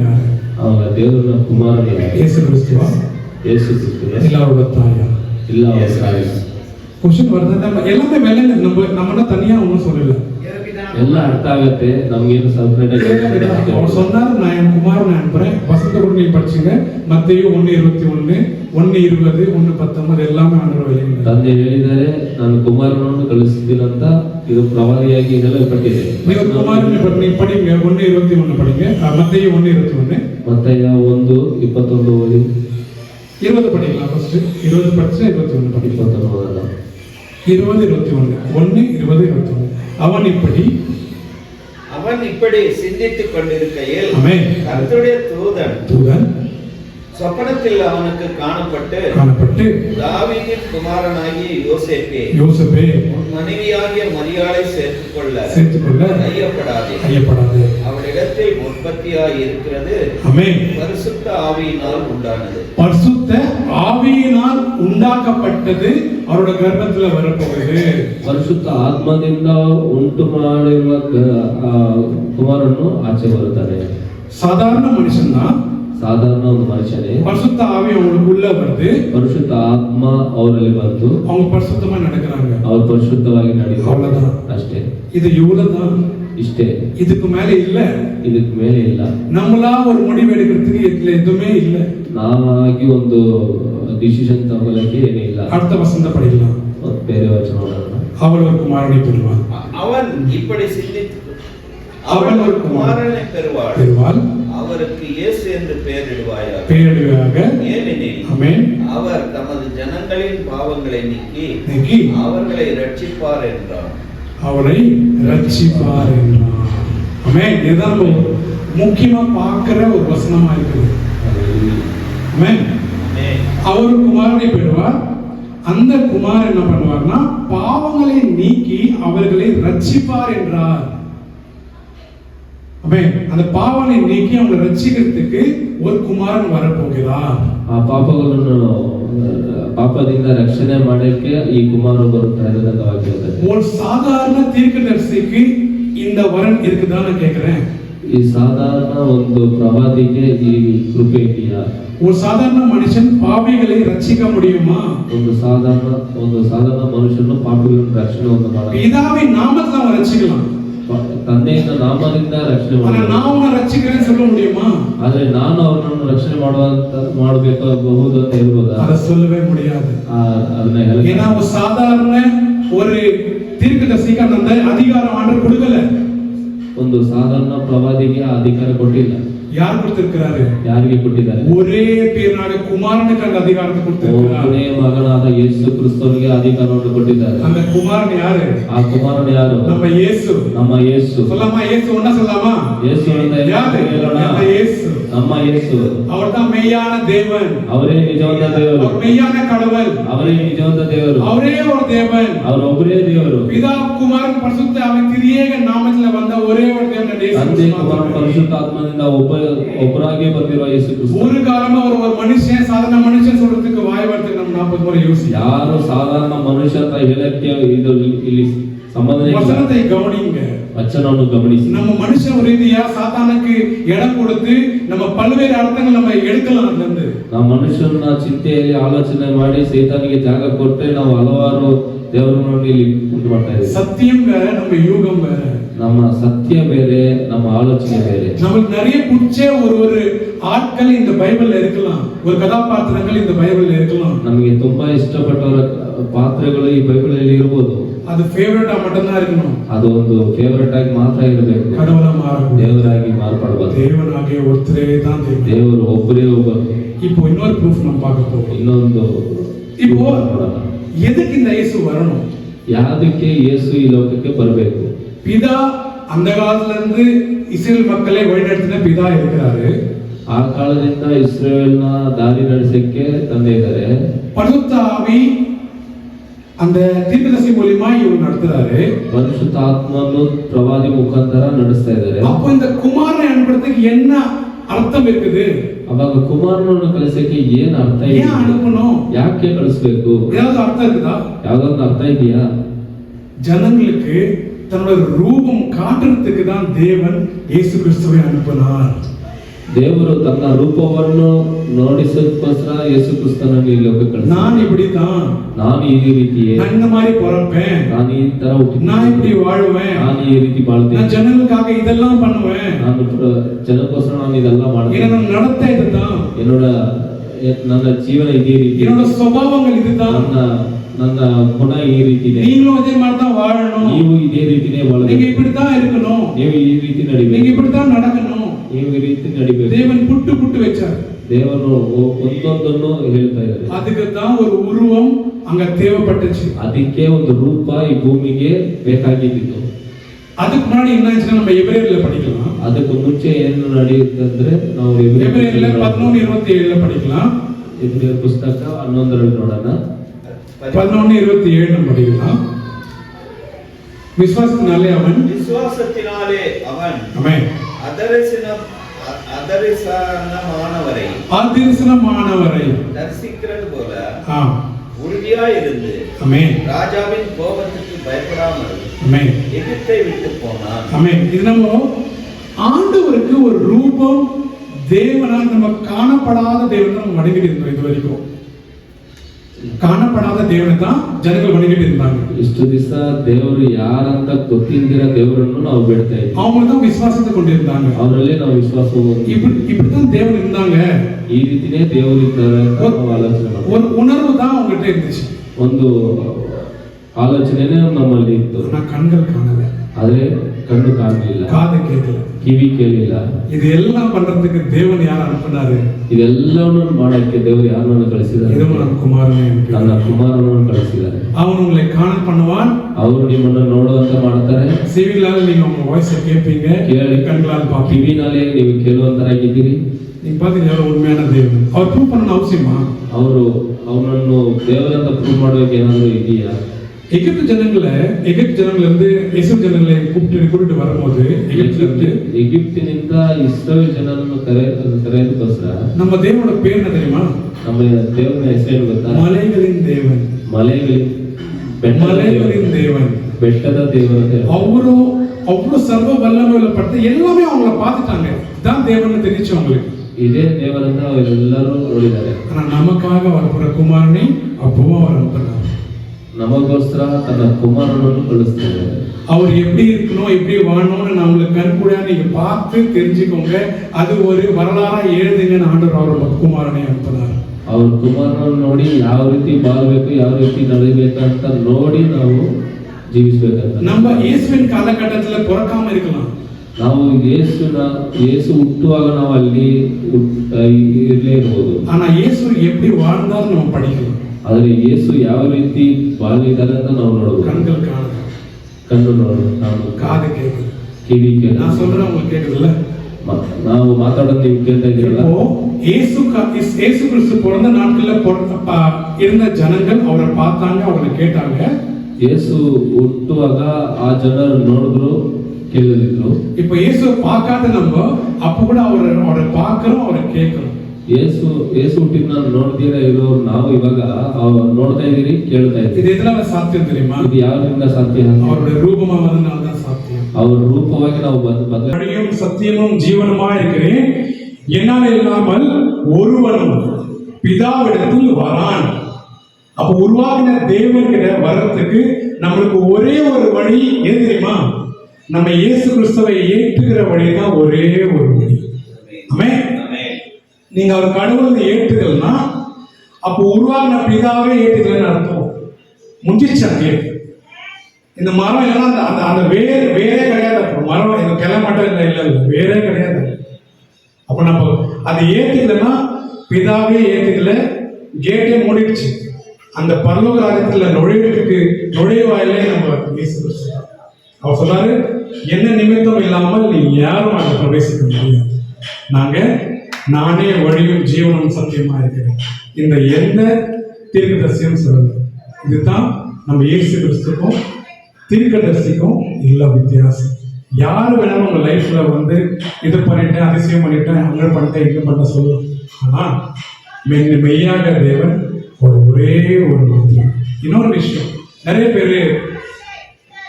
யாரு? ಅವಾಗ ದೇವರ ಕುಮಾರನ இயேசு கிறிஸ்துவா? ಯೇಸು ಕ್ರಿಸ್ತು எல்லாரோட தாயா? ಇಲ್ಲ ಅವರ ತಾಯಿ. ಕ್ವಶನ್ வருது, எல்லாமே வேலை நம்ம தனியா ஒன்றும் சொல்லல, ಎಲ್ಲ ಅರ್ಥ ಆಗತ್ತೆ ನಮ್ಗೇನು ಸಪರೇಟ್ ಆಗಿ. அவர் சொன்னாரு நான் என் குமாரனை அனுப்புறேன். வசந்த கூட நீங்க படிச்சீங்க, மத்தேயு 1:21, 1:20, 1:19 எல்லாமே ஆண்டவர் வெளியிட்டார். ತಂದೆ ಹೇಳಿದ್ದಾರೆ ನಾನು ಕುಮಾರನನ್ನು ಕಳಿಸ್ತೀನಂತ, ಇದು ಪ್ರವಾದಿಯಾಗಿ ಹೇಳಲ್ಪಟ್ಟಿದೆ. ನೀವು ಕುಮಾರನ படிங்க, 1:21 படிங்க, மத்தேயு 1:21, ಮತ್ತಾಯ 1:21 ಓದಿ. 20 படிக்கலாம். ஃபர்ஸ்ட் 20 படிச்சு 21 படிக்கலாம். 21 20:21, 1:20-21. அவன் இப்படி சிந்தித்துக் கொண்டிருக்கையில் ஆமென். கர்த்தருடைய தூதன் சொப்பனத்தில் அவனுக்கு காணப்பட்டு தாவீதின் குமாரனாகிய யோசேப்பே உன் மனைவியாகிய மரியாளை சேர்த்துக்கொள்ள ஐயப்படாதே. அவளிடத்தில் உற்பத்தியாய் இருக்கிறது பரிசுத்த ஆவியினால் உண்டானது. பரிசுத்த ஆவியினால் உண்டாக்கப்பட்டது அவரோட கர்ப்பத்துல வரப்போகுது. ಪರಿಶುದ್ಧ ಆತ್ಮದಿಂದ ಉಂಟು ಮಾಡಿರುವ ಕುಮಾರನು ಆಚೆ ಬರುತ್ತಾನೆ. சாதாரண மனுஷன் தான், ಸಾಧಾರಣ ಒಂದು ಮನುಷ್ಯನೇ. பரிசுத்த ஆவி அவங்களுக்குள்ள வருது, ಪರಿಶುದ್ಧ ಆತ್ಮ ಅವರಲ್ಲಿ ಬಂದು அவங்க பரிசுத்தமா நடக்கிறாங்க, ಅವರು ಪರಿಶುದ್ಧವಾಗಿ ನಡೆಯುತ್ತಾರೆ. அவ்வளவுதான், ಅಷ್ಟೇ. இது இவ்வளவுதான், ಇಷ್ಟೇ. இதுக்கு மேல இல்ல. ಇದಕ್ಕೆ ಮೇಲೆ ಇಲ್ಲ. நம்மளா ஒரு முடிவு எடுக்கிறதுக்கு இதுல எதுவுமே இல்ல. ನಾವಾಗಿ ಒಂದು ಡಿಸಿಷನ್ ತಗೊಳ್ಳಕ್ಕೆ ಏನಿಲ್ಲ. அடுத்த வசனத்தை படிக்கலாம். ಬೇರೆ ವಚನ ನೋಡೋಣ. அவள் ஒரு குமாரனை பெறுவாள். அவன் இப்படி சிந்தித்து அவள் ஒரு குமாரனை பெறுவாள். அவருக்கு இயேசு என்று பெயரிடுவாயாக. ஏனெனில் ஆமென், அவர் தமது ஜனங்களின் பாவங்களை நீக்கி அவர்களை ரட்சிப்பார் என்றார். அவரை ரட்சிப்பார் என்றார். ஆமென். இதுதான் முக்கியமா பார்க்கிற ஒரு வசனமா இருக்குது. ஆமென். அவர் குமாரனை பெறுவார். அந்த குமாரன் என்ன பண்ணுவார்னா பாவங்களை நீக்கி அவர்களை ரட்சிப்பார் என்றார். ஆமென். அந்த பாவங்களை நீக்கி அவங்களை ரட்சிக்கிறதுக்கு ஒரு குமாரன் வரப்போகிறார். ಆ ಪಾಪದಿಂದ ರಕ್ಷಣೆ ಮಾಡಕ್ಕೆ ಈ ಕುಮಾರ ಬರುತ್ತಾರೆ ಅಂತ ವಾಕ್ಯ. ஒரு சாதாரண தீர்க்கதரிசிக்கு இந்த வரன் இருக்குதான்னு கேக்குறேன். ಈ ಸಾಧಾರಣ ಒಂದು ಪ್ರವಾದಿಗೆ ಈ ಕೃಪೆ ಇದೆಯಾ? ஒரு சாதாரண மனுஷன் பாவிகளை ரட்சிக்க முடியுமா? ಒಂದು ಸಾಧಾರಣ ಮನುಷ್ಯನು ಪಾಪಿಗಳನ್ನು ರಕ್ಷಣೆ ಮಾಡಬಹುದು. பிதாவின் நாமத்தில் அவன் ரட்சிக்கலாம். ತಂದೆಯ ನಾಮದಿಂದ ರಕ್ಷಣೆ ಮಾಡಬಹುದು. நான் அவனை ரட்சிக்கிறேன்னு சொல்ல முடியுமா? ಆದ್ರೆ ನಾನು ಅವರನ್ನು ರಕ್ಷಣೆ ಮಾಡಬೇಕಾಗಬಹುದು ಅಂತ ಹೇಳ್ಬೋದಾ? அதை சொல்லவே முடியாது. ಅದನ್ನ ஏன்னா ஒரு சாதாரண ஒரு தீர்க்கதரிசிக்கு அந்த அதிகாரம் ஆண்டவர் கொடுக்கல. ಒಂದು ಸಾಧಾರಣ ಪ್ರವಾದಿಗೆ ಅಧಿಕಾರ ಕೊಟ್ಟಿಲ್ಲ. யார் கொடுத்திருக்கிறாரு? ಯಾರಿಗೆ ಕೊಟ್ಟಿದ್ದಾರೆ? ஒரே பேரான குமாரனுக்கு அந்த அதிகாரத்தை கொடுத்திருக்கிறார். ஒரே மகனாದ ಯೇಸು ಕ್ರಿಸ್ತನಿಗೆ ಅಧಿಕಾರವನ್ನು ಕೊಟ್ಟಿದ್ದಾರೆ. அந்த குமாரன் யாரு? ಆ ಕುಮಾರನು ಯಾರು? நம்ம இயேசு. ನಮ್ಮ ಯೇಸು. சொல்லாமா இயேசு ஒண்ணா சொல்லாமா? ಯೇಸು ಅಂತ யாரு? நம்ம இயேசு. ನಮ್ಮ ಯೇಸು. அவர்தான் மெய்யான தேவன். ಅವರೇ ನಿಜವಾದ ದೇವರು. அவர் மெய்யான கடவுள். ಅವರೇ ನಿಜವಾದ ದೇವರು. அவரே ஒரு தேவன். அவர் ಒಬ್ಬರೇ ದೇವರು. பிதா குமாரன் பரிசுத்த ஆவியின் திரியேக நாமத்தில் வந்த ஒரே ஒரு தேவன் இயேசு. ತಂದೆ ಕುಮಾರ ಪರಿಶುದ್ಧ ಆತ್ಮದಿಂದ ಒಬ್ಬರಾಗಿ ಬಂದಿರುವ ಯೇಸು ಕ್ರಿಸ್ತ. ஒரு காலமா ஒரு மனுஷன் சாதாரண மனுஷன் சொல்றதுக்கு வாய் வார்த்தைக்கு நம்ம 40 முறை யோசி. ಯಾರು ಸಾಧಾರಣ ಮನುಷ್ಯ ಅಂತ ಹೇಳಕ್ಕೆ ಇದು ಇಲ್ಲಿ ಸಂಬಂಧ ಇಲ್ಲ. வசனத்தை கவனிங்க. ವಚನವನ್ನು ಗಮನಿಸಿ. நம்ம மனுஷன் ரீதியா சாத்தானுக்கு இடம் கொடுத்து நம்ம பல்வேறு அர்த்தங்கள் நம்ம எடுக்கலாம். அதுல ನಾವು ಮನುಷ್ಯನ ಚಿಂತೆಯಲ್ಲಿ ಆಲೋಚನೆ ಮಾಡಿ ಸೈತಾನಿಗೆ ಜಾಗ ಕೊಟ್ಟರೆ ನಾವು ಹಲವಾರು ದೇವರನ್ನು ಇಲ್ಲಿ ಉಂಟು ಮಾಡ್ತಾ ಇದ್ದೀವಿ. சத்தியம் வேற, நம்ம யூகம் வேற. ನಮ್ಮ ಸತ್ಯ ಬೇರೆ, ನಮ್ಮ ಆಲೋಚನೆ ಬೇರೆ. நமக்கு நிறைய பிடிச்ச ஒரு ஆட்கள் இந்த பைபிள்ல இருக்கலாம். ஒரு கதாபாத்திரங்கள் இந்த பைபிள்ல இருக்கலாம். ನಮಗೆ ತುಂಬಾ ಇಷ್ಟಪಟ್ಟವರ ಪಾತ್ರಗಳು ಈ ಬೈಬಲ್ ಅಲ್ಲಿ ಇರಬಹುದು. அது ஃபேவரட்டா மட்டும் தான் இருக்கணும். ಅದು ಒಂದು ಫೇವರೇಟ್ ಆಗಿ ಮಾತ್ರ ಇರಬೇಕು. கடவுளா மாறக்கூடாது. ದೇವರಾಗಿ ಮಾರ್ಪಡಬಾರದು. தேவனாகிய ஒருத்தரே தான் தேவன். ದೇವರು ಒಬ್ಬರೇ ಒಬ್ಬರು. இப்போ இன்னொரு ப்ரூஃப் நம்ம பார்க்க போறோம். ಇನ್ನೊಂದು இப்போ எதுக்கு இந்த இயேசு வரணும்? ಯಾದಕ್ಕೆ ಯೇಸು ಈ ಲೋಕಕ್ಕೆ ಬರಬೇಕು? பிதா அந்த காலத்துல இருந்து இஸ்ரேல் மக்களை வழிநடத்தின பிதா இருக்கிறாரு. ಆ ಕಾಲದಿಂದ ಇಸ್ರೇಲ್ನ ದಾರಿ ನಡೆಸಕ್ಕೆ ತಂದೆ ಇದ್ದಾರೆ. பரிசுத்த ஆவி அந்த தீர்க்கதரிசி மூலமா இவர் நடத்துறாரு. ಪರಿಶುದ್ಧ ಆತ್ಮನು ಪ್ರವಾದಿ ಮುಖಾಂತರ ನಡೆಸ್ತಾ ಇದ್ದಾರೆ. அப்போ இந்த குமாரனை அனுப்புறதுக்கு என்ன ಅರ್ಥம் இருக்குது? ಅವಾಗ ಕುಮಾರನನ್ನು ಕಳಿಸಕ್ಕೆ ಏನ್ ಅರ್ಥ ಇದೆ? ஏன் அனுப்பணும்? ಯಾಕೆ ಕಳಿಸಬೇಕು? ஏதாவது அர்த்தம் இருக்குதா? ಯಾವ್ದೊಂದು ಅರ್ಥ ಇದೆಯಾ? ஜனங்களுக்கு தன்னோட ரூபம் காட்டுறதுக்கு தான் தேவன் இயேசு கிறிஸ்துவை அனுப்பினார். ದೇವರು ತನ್ನ ರೂಪವನ್ನು ನೋಡಿಸೋದಕ್ಕೋಸ್ಕರ ಯೇಸು ಕ್ರಿಸ್ತನನ್ನು ಈ ಲೋಕಕ್ಕೆ ಕಳಿಸಿದ. நான் இப்படிதான், ನಾನು ಈ ರೀತಿಯೇ, நான் இந்த மாதிரி பிறப்பேன், ನಾನು ಈ ತರ ಹುಟ್ಟಿದ್ದೇನೆ, நான் இப்படி வாழ்வேன், ನಾನು ಈ ರೀತಿ ಬಾಳ್ತೇನೆ, நான் ஜனங்களுக்காக இதெல்லாம் பண்ணுவேன், ನಾನು ಜನಕ್ಕೋಸ್ಕರ ನಾನು ಇದೆಲ್ಲ ಮಾಡ್ತೇನೆ, என்னோட நடத்தை இதுதான், ನನ್ನ ಜೀವನ ಇದೇ ರೀತಿ, என்னோட ಸ್ವಭಾವங்கள் இதுதான், ನನ್ನ ಗುಣ ಈ ರೀತಿ ಇದೆ, நீங்களும் அதே மாதிரி தான் வாழணும், ನೀವು ಇದೇ ರೀತಿನೇ ಬಾಳಬೇಕು, நீங்க இப்படி தான் இருக்கணும், ನೀವು ಈ ರೀತಿ ನಡಿಬೇಕು, நீங்க இப்படி தான் நடக்கணும், ನೀವು ಈ ರೀತಿ ನಡಿಬೇಕು. தேவன் புட்டு புட்டு வச்சார். ದೇವರು ಒಂದೊಂದನ್ನು ಹೇಳ್ತಾ ಇದ್ದಾರೆ. அதுக்கு தான் ஒரு உருவம் அங்க தேவைப்பட்டுச்சு. ಅದಕ್ಕೆ ಒಂದು ರೂಪ ಈ ಭೂಮಿಗೆ ಬೇಕಾಗಿತ್ತು. அதுக்கு முன்னாடி என்ன ஆச்சுன்னா நம்ம எபிரேயர்ல படிக்கலாம். ಅದಕ್ಕೆ ಮುಂಚೆ ಏನು ನಡೆಯುತ್ತೆ ಅಂದ್ರೆ ನಾವು எபிரேயர்ல 11:27 படிக்கலாம். ಎಬ್ರಿಯರ ಪುಸ್ತಕ 11 ನೋಡೋಣ. 11:27 படிக்கலாம். விசுவாசத்தினாலே அவன் ஆமென் அதரிசனமானவரை தரிசிக்கிறது போல உறுதியாய் இருந்து ஆமென் ராஜாவின் கோபத்துக்கு பயப்படாமல் ஆமென் எகிப்தை விட்டு போனார். ஆமென். இது நம்ம ஆண்டவருக்கு ஒரு ரூபம் தேவனா நம்ம காணப்படாத தேவனை நம்ம வணங்கிட்டு இருந்தோம் இது வரைக்கும். காணப்படாத தேவனை தான் ஜனங்கள் வணங்கிட்டு இருந்தாங்க. ಇಷ್ಟು ದಿವಸ ದೇವರು ಯಾರಂತ ಗೊತ್ತಿಲ್ದಿರ ದೇವರನ್ನು ನಾವು ಬೇಡ್ತಾ ಇದ್ವಿ. அவங்க தான் விசுவாசத்தை கொண்டிருந்தாங்க. ಅವರಲ್ಲೇ ನಾವು ವಿಶ್ವಾಸ இப்படிதான் தேவன் இருந்தாங்க. ಈ ರೀತಿನೇ ದೇವರು ಇದ್ದಾರೆ ಅಂತ ನಾವು ಆಲೋಚನೆ ಮಾಡ್ತೀವಿ. ஒரு உணர்வு தான் அவங்ககிட்ட இருந்துச்சு. ಒಂದು ಆಲೋಚನೆನೇ ನಮ್ಮಲ್ಲಿ ಇತ್ತು. கண்கள் காணல, ಆದ್ರೆ ಕಣ್ಣು ಕಾಣಲಿಲ್ಲ, காது கேட்கல, ಕಿವಿ ಕೇಳಿಲ್ಲ. இதெல்லாம் பண்றதுக்கு தேவன் யார் அனுப்பினாரு? ಇದೆಲ್ಲವನ್ನು ಮಾಡಕ್ಕೆ ದೇವರು ಯಾರನ್ನು ಕಳಿಸಿದ್ದಾರೆ? இதோ நான் குமாரனை ತನ್ನ ಕುಮಾರನನ್ನು ಕಳಿಸಿದ್ದಾರೆ. அவன் உங்களை காண பண்ணுவான். ಅವರು ನಿಮ್ಮನ್ನು ನೋಡುವಂತ ಮಾಡ್ತಾರೆ. செவிகளால நீங்க அவங்க வாய்ஸை கேட்பீங்க, ಕೇಳಿ கண்களால் பார்ப்பீங்க. ಕಿವಿನಾலே ನೀವು ಕೇಳುವಂತರಾಗಿದ್ದೀರಿ. நீங்க பாத்தீங்கன்னா உண்மையான தேவன். அவர் ப்ரூவ் பண்ண அவசியமா? ಅವರು ಅವನನ್ನು ದೇವರಂತ ಪ್ರೂವ್ ಮಾಡೋಕೆ ಏನಾದರೂ ಇದೆಯಾ? எகிப்து ஜனங்களை இருந்து இஸ்ரேல் ஜனங்களை கூட்டிட்டு வரும்போது எகிப்தினிಂದ இஸ்ரேல் ಜನರನ್ನು ಕರೆಯೋದಕ್ಕೋಸ್ಕರ நம்ம தேவனோட பேர் என்ன தெரியுமா? நம்ம தேவನ ಹೆಸರು ಗೊತ್ತಾ? மலைகளின் தேவன். மலைகளின் தேவன், ಬೆಟ್ಟದ ದೇವರು. அவ்வளவு சர்வ வல்லமையில பட்டு எல்லாமே அவங்கள பார்த்துட்டாங்க. தான் தேவன் தெரிஞ்சு அவங்களுக்கு. ಇದೇ ದೇವರನ್ನ ಅವರೆಲ್ಲರೂ ನೋಡಿದ್ದಾರೆ. ஆனா நமக்காக வரப்போற குமாரனை அப்பவும் அவர் அனுப்புறார். நமக்கோಸ್ಕರ ತನ್ನ ಕುಮಾರನನ್ನು ಕಳಿಸ್ತಾರೆ. அவர் எப்படி இருக்கணும், எப்படி வாழணும்னு நம்மளுக்கு கண்கூடா நீங்க பார்த்து தெரிஞ்சுக்கோங்க. அது ஒரு வரலாறா எழுதுங்கன்னு ஆண்டவர் அவர் குமாரனை அனுப்புறார். ಅವ್ರ ಕುಮಾರನನ್ನು ನೋಡಿ ಯಾವ ರೀತಿ ಬಾಳ್ಬೇಕು, ಯಾವ ರೀತಿ ನಡಿಬೇಕಂತ ನೋಡಿ ನಾವು ಜೀವಿಸಬೇಕಂತ. நம்ம இயேசுவின் காலகட்டத்துல பிறக்காம இருக்கலாம். ನಾವು ಯೇಸು ಹುಟ್ಟುವಾಗ ನಾವು ಅಲ್ಲಿ ಇರಲೇ ಇರ್ಬೋದು. ஆனா இயேசு எப்படி வாழ்ந்தாலும் நம்ம படிக்கலாம். ಆದ್ರೆ ಯೇಸು ಯಾವ ರೀತಿ ಬಾಳಿದ್ದಾರೆ ಅಂತ ನಾವು ನೋಡಬಹುದು. கண்கள் காணல, ಕಣ್ಣು ನೋಡು, ನಾವು காது கேட்குது, ಕಿವಿ ಕೇಳ. நான் சொல்றேன் உங்களுக்கு கேக்குதுல்ல? ನಾವು ಮಾತಾಡೋದು ನೀವು ಕೇಳ್ತಾ ಇದ್ದೀರಲ್ಲ. இயேசு கிறிஸ்து பிறந்த நாட்கள்ல இருந்த ஜனங்கள் அவரை பார்த்தாங்க, அவரை கேட்டாங்க. ಯೇಸು ಹುಟ್ಟುವಾಗ ಆ ಜನರು ನೋಡಿದ್ರು, ಕೇಳಿದ್ರು. இப்ப இயேசுவை பார்க்காத நம்ம அப்ப கூட அவரை பார்க்கிறோம், அவரை கேட்கிறோம். ಯೇಸು ಹುಟ್ಟಿದ ನೋಡ್ತೀರ ಇರೋ ನಾವು ಇವಾಗ ನೋಡ್ತಾ ಇದೀರಿ, ಕೇಳ್ತಾ ಇದ್ದೀರಿ. இது எதனால சாத்தியம் தெரியுமா? ಇದು ಯಾವ್ದ್ರಿಂದ ಸಾಧ್ಯ? அவருடைய ரூபமா வந்தனால தான் சாத்தியம். ಅವ್ರ ರೂಪವಾಗಿ ನಾವು வழியும் சத்தியமும் ஜீவனுமா இருக்கிறேன், என்னால் இல்லாமல் ஒருவனும் பிதாவிடத்தில் வரான். அப்ப உருவாகின தேவன் கிட்ட வர்றதுக்கு நம்மளுக்கு ஒரே ஒரு வழி ஏன் தெரியுமா? நம்ம இயேசு கிறிஸ்துவை ஏற்றுகிற வழிதான் ஒரே ஒரு வழி. ஆமென். நீங்க அவர் கடவுளை ஏற்றுக்கலன்னா அப்போ உருவாகின பிதாவே ஏற்றுக்கலன்னு அர்த்தம். முடிஞ்சிச்சாங்க. இந்த மரம் எல்லாம் அந்த வேறே கிடையாது. மரம் இந்த கிளை மட்டும் இல்லை, வேறே கிடையாது. அப்ப நம்ம அதை ஏற்றுக்கலன்னா பிதாவே ஏற்றுக்கல, கேட்டே மூடிடுச்சு. அந்த பரலோக ராஜ்யத்துல நுழைவாயிலே நம்ம இயேசு கிறிஸ்து. அவர் சொன்னாரு, என்ன நிமித்தம் இல்லாமல் நீ யாரும் அங்க பிரவேசிக்க முடியாது. நானே வழியும் ஜீவனும் சத்தியமா இருக்கிறேன். இந்த எந்த தீர்க்கதரிசியும் சொல்லல. இதுதான் நம்ம இயேசு கிறிஸ்துக்கும் தீர்க்கதரிசிக்கும் இல்ல வித்தியாசம். யாரு வேணாலும் உங்க லைஃப்ல வந்து இது பண்ணிட்டேன், அதிசயம் பண்ணிட்டேன், அங்க பண்ணிட்டேன், இங்க பண்ண சொல்லும். ஆனா மெய்யாக தேவன் ஒரே ஒரு மந்திரம். இன்னொரு விஷயம், நிறைய பேரு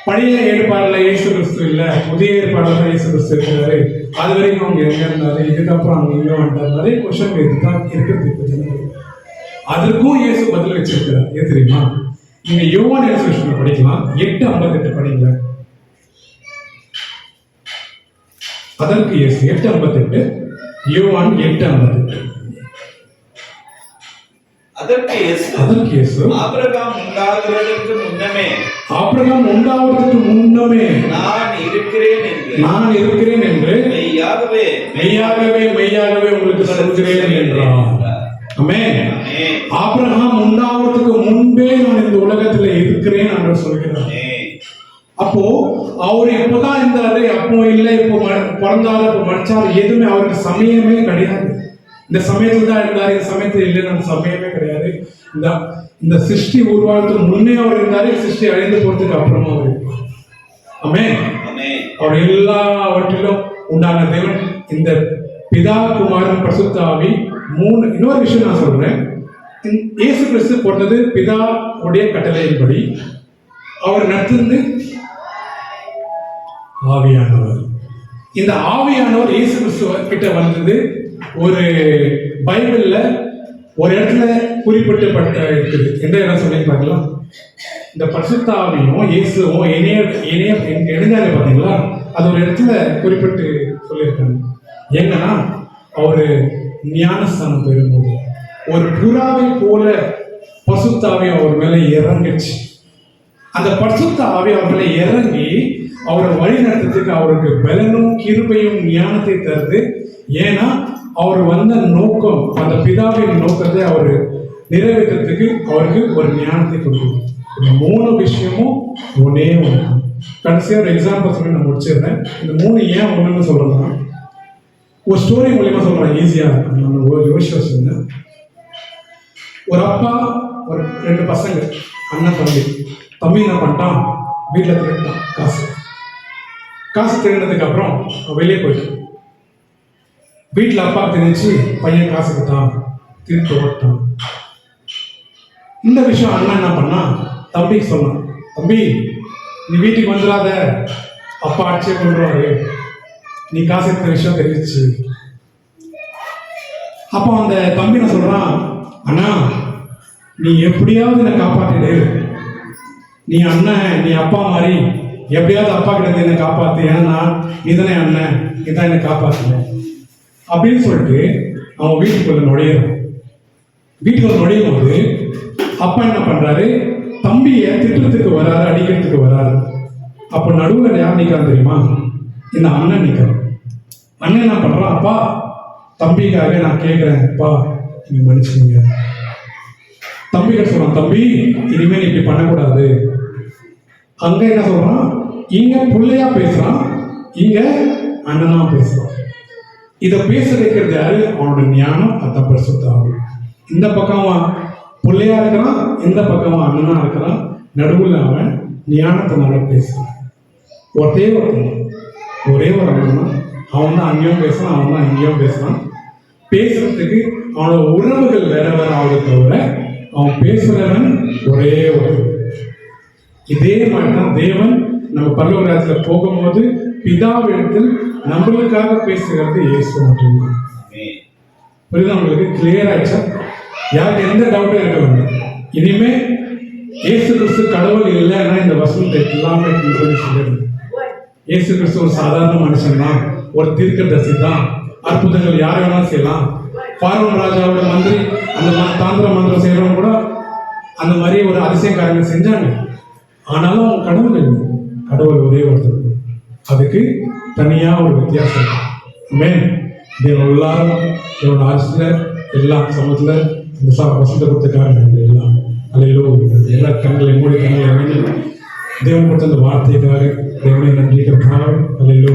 பழைய ஏற்பாடுல இயேசு கிறிஸ்து இல்ல, புதிய ஏற்பாடுல இயேசு கிறிஸ்து இருக்கிறாரு, அது வரைக்கும் அவங்க எங்க இருந்தாரு, இதுக்கப்புறம் அவங்க இங்க வந்தாரு, நிறைய கொஸ்டின் இதுதான் இருக்கிறது. அதற்கும் இயேசு பதில் வச்சிருக்கிறார். ஏன் தெரியுமா? நீங்க யோவான் எக்ஸ்பிரஷன் படிக்கலாம், 8:58 படிங்க. அதற்கு இயேசு 8:58, யோவான் 8:58. அதற்கு இயேசு ஆபிரகாம் உண்டாகிறதற்கு முன்னமே நான் இருக்கிறேன் என்று மெய்யாகவே உங்களுக்கு சொல்கிறேன் என்றார். ஆமென். ஆபிரகாம் உண்டாகிறதுக்கு முன்பே நான் இந்த உலகத்துல இருக்கிறேன் என்று சொல்கிறார். அப்போ அவர் எப்பதான் இருந்தாரு, அப்போ இல்லை, இப்போ பிறந்தாரு, இப்போ மறைச்சாரு, எதுவுமே அவருக்கு சமயமே கிடையாது. இந்த சமயத்துல தான் இருந்தாரு, இந்த சமயத்துல இல்லைன்னு அந்த சமயமே கிடையாது. இந்த சிருஷ்டி உருவாகிறதுக்கு முன்னே அவர் இருந்தாரு, சிருஷ்டி அழிந்து போறதுக்கு அப்புறமா அவர் இருப்பார். ஆமென். அவர் எல்லாவற்றிலும் உண்டான தேவன். இந்த பிதா, குமாரன், பரிசுத்த ஆவி மூணு. இன்னொரு விஷயம் நான் சொல்றேன், இயேசு கிறிஸ்து போட்டது பிதா உடைய கட்டளையின்படி. அவர் நடத்துந்து ஆவியானவர். இந்த ஆவியானவர் இயேசு கிறிஸ்து கிட்ட வந்தது ஒரு பைபிள்ல ஒரு இடத்துல குறிப்பிட்டப்பட்ட இருக்குது. எந்த இடம் சொல்லி பார்க்கலாம். இந்த பரிசுத்த ஆவியும் இயேசுவும் இணைஞ்சாங்க பார்த்தீங்களா, அது ஒரு இடத்துல குறிப்பிட்டு சொல்லியிருக்காங்க. ஏங்கன்னா அவரு ஞானஸ்தானம் பெறும்போது ஒரு புறாவை போல பரிசுத்த ஆவி அவர் மேல இறங்குச்சு. அந்த பரிசுத்த ஆவி அவர் மேல இறங்கி அவரை வழி நடத்துறதுக்கு அவருக்கு பலனும் கிருபையும் ஞானத்தை தருது. ஏன்னா அவர் வந்த நோக்கம், அந்த பிதாவின் நோக்கத்தை அவர் நிறைவேற்றத்துக்கு அவருக்கு ஒரு ஞானத்தை கொடுக்குது. இந்த 3 விஷயமும் ஒன்னே ஒன்று. கடைசியாக ஒரு எக்ஸாம்பிள் சொல்லி நான் முடிச்சிடுறேன். இந்த 3 ஏன் ஒன்றுன்னு சொல்றேன்னா, ஒரு ஸ்டோரி மூலியமா சொல்றேன், ஈஸியா நம்ம யோசிச்சு வச்சுங்க. ஒரு அப்பா, ஒரு 2 பசங்க, அண்ணன் தம்பி என்ன பண்ணிட்டான், வீட்டில் திருட்டான் காசு திருடினதுக்கு அப்புறம் வெளியே போயிட்டான். வீட்டில் அப்பா தெரிஞ்சு பையன் காசுக்கு தான் திருட்டு ஓட்டான். இந்த விஷயம் அண்ணன் என்ன பண்ணா, தம்பிக்கு சொன்னான், தம்பி நீ வீட்டுக்கு வந்துடாத, அப்பா அடிச்சே கொண்டுருவாரு, நீ காசு எடுத்த விஷயம் தெரிஞ்சிச்சு. அப்போ அந்த தம்பி என்ன சொல்றான், அண்ணா நீ எப்படியாவது என்னை காப்பாத்திடு, நீ அண்ணன், நீ அப்பா மாதிரி எப்படியாவது அப்பா கிட்ட என்னை காப்பாத்து, ஏன்னா நீ தானே அண்ணன், நீ தான் என்னை காப்பாத்துன அப்படின்னு சொல்லிட்டு அவன் வீட்டுக்குள்ள நுழையிறான். வீட்டுக்குள்ள நுழையும் போது அப்பா என்ன பண்றாரு, தம்பியை திட்டத்துக்கு வராரு, அடிக்கிறதுக்கு வராரு. அப்போ நடுவில் யார் நிற்கிறான் தெரியுமா, இந்த அண்ணன் நிற்கிறான். அண்ணன் என்ன பண்றான், அப்பா தம்பிக்காக நான் கேட்கிறேன், அப்பா நீங்க மன்னிச்சுங்க. தம்பிகிட்ட சொல்றான், தம்பி இனிமேல் இப்படி பண்ணக்கூடாது. அங்க என்ன சொல்றான், இங்க பிள்ளையா பேசுறான், இங்க அண்ணனா பேசுறான். இதை பேச வைக்கிறது யாரு, அவனோட ஞானம், அத பரிசுத்த ஆவி. இந்த பக்கம் பிள்ளையா இருக்கிறான், இந்த பக்கம் அண்ணனா இருக்கிறான், நடுவில் அவன் ஞானத்தினால பேசுறான். ஒரே ஒரு அண்ணன், அவன் தான் அங்கேயும் பேசுறான், அவன் தான் இங்கேயும் பேசுறான். பேசுறதுக்கு அவனோட உறவுகள் வேற வேற ஆகுது, தவிர அவன் பேசுறவன் ஒரே ஒரு. இதே மாதிரி தான் தேவன் நம்ம பரலோகத்துல போகும்போது பிதாவிடத்தில் நம்மளுக்காக பேசுகிறது இயேசு மட்டும்தான். புரியுதா உங்களுக்கு? கிளியர் ஆயிடுச்சா? யாருக்கு எந்த டவுட்டும் இருக்க வேண்டாம். இனிமே இயேசு கிறிஸ்து கடவுள் இல்லைன்னா இந்த வசனத்தை எல்லாமே சொல்லிடுது. இயேசு கிறிஸ்து ஒரு சாதாரண மனுஷன் தான், ஒரு தீர்க்கதரிசி தான், அற்புதங்கள் யார் வேணாலும் செய்யலாம். பார்வன் ராஜாவோட மந்திரி அந்த தாந்திர மந்திரம் செய்யறவங்க கூட அந்த மாதிரி ஒரு அதிசய காரியங்கள் செஞ்சாங்க. ஆனாலும் அவங்க கடவுள் இல்லை, கடவுள் ஒரே ஒருத்தர். அதுக்கு தனியா ஒரு வித்தியாசம் இருக்கு. தேவன் எல்லாரும் தேவன் ஆட்சியில எல்லா சமூகத்துல இந்த வசந்த கொடுத்துக்காக எல்லாம் அலையிலோ எல்லா கண்களை மூடி கண்களை தேவன் கொடுத்த அந்த வார்த்தைக்காக தேவனை நன்றி அலையிலோ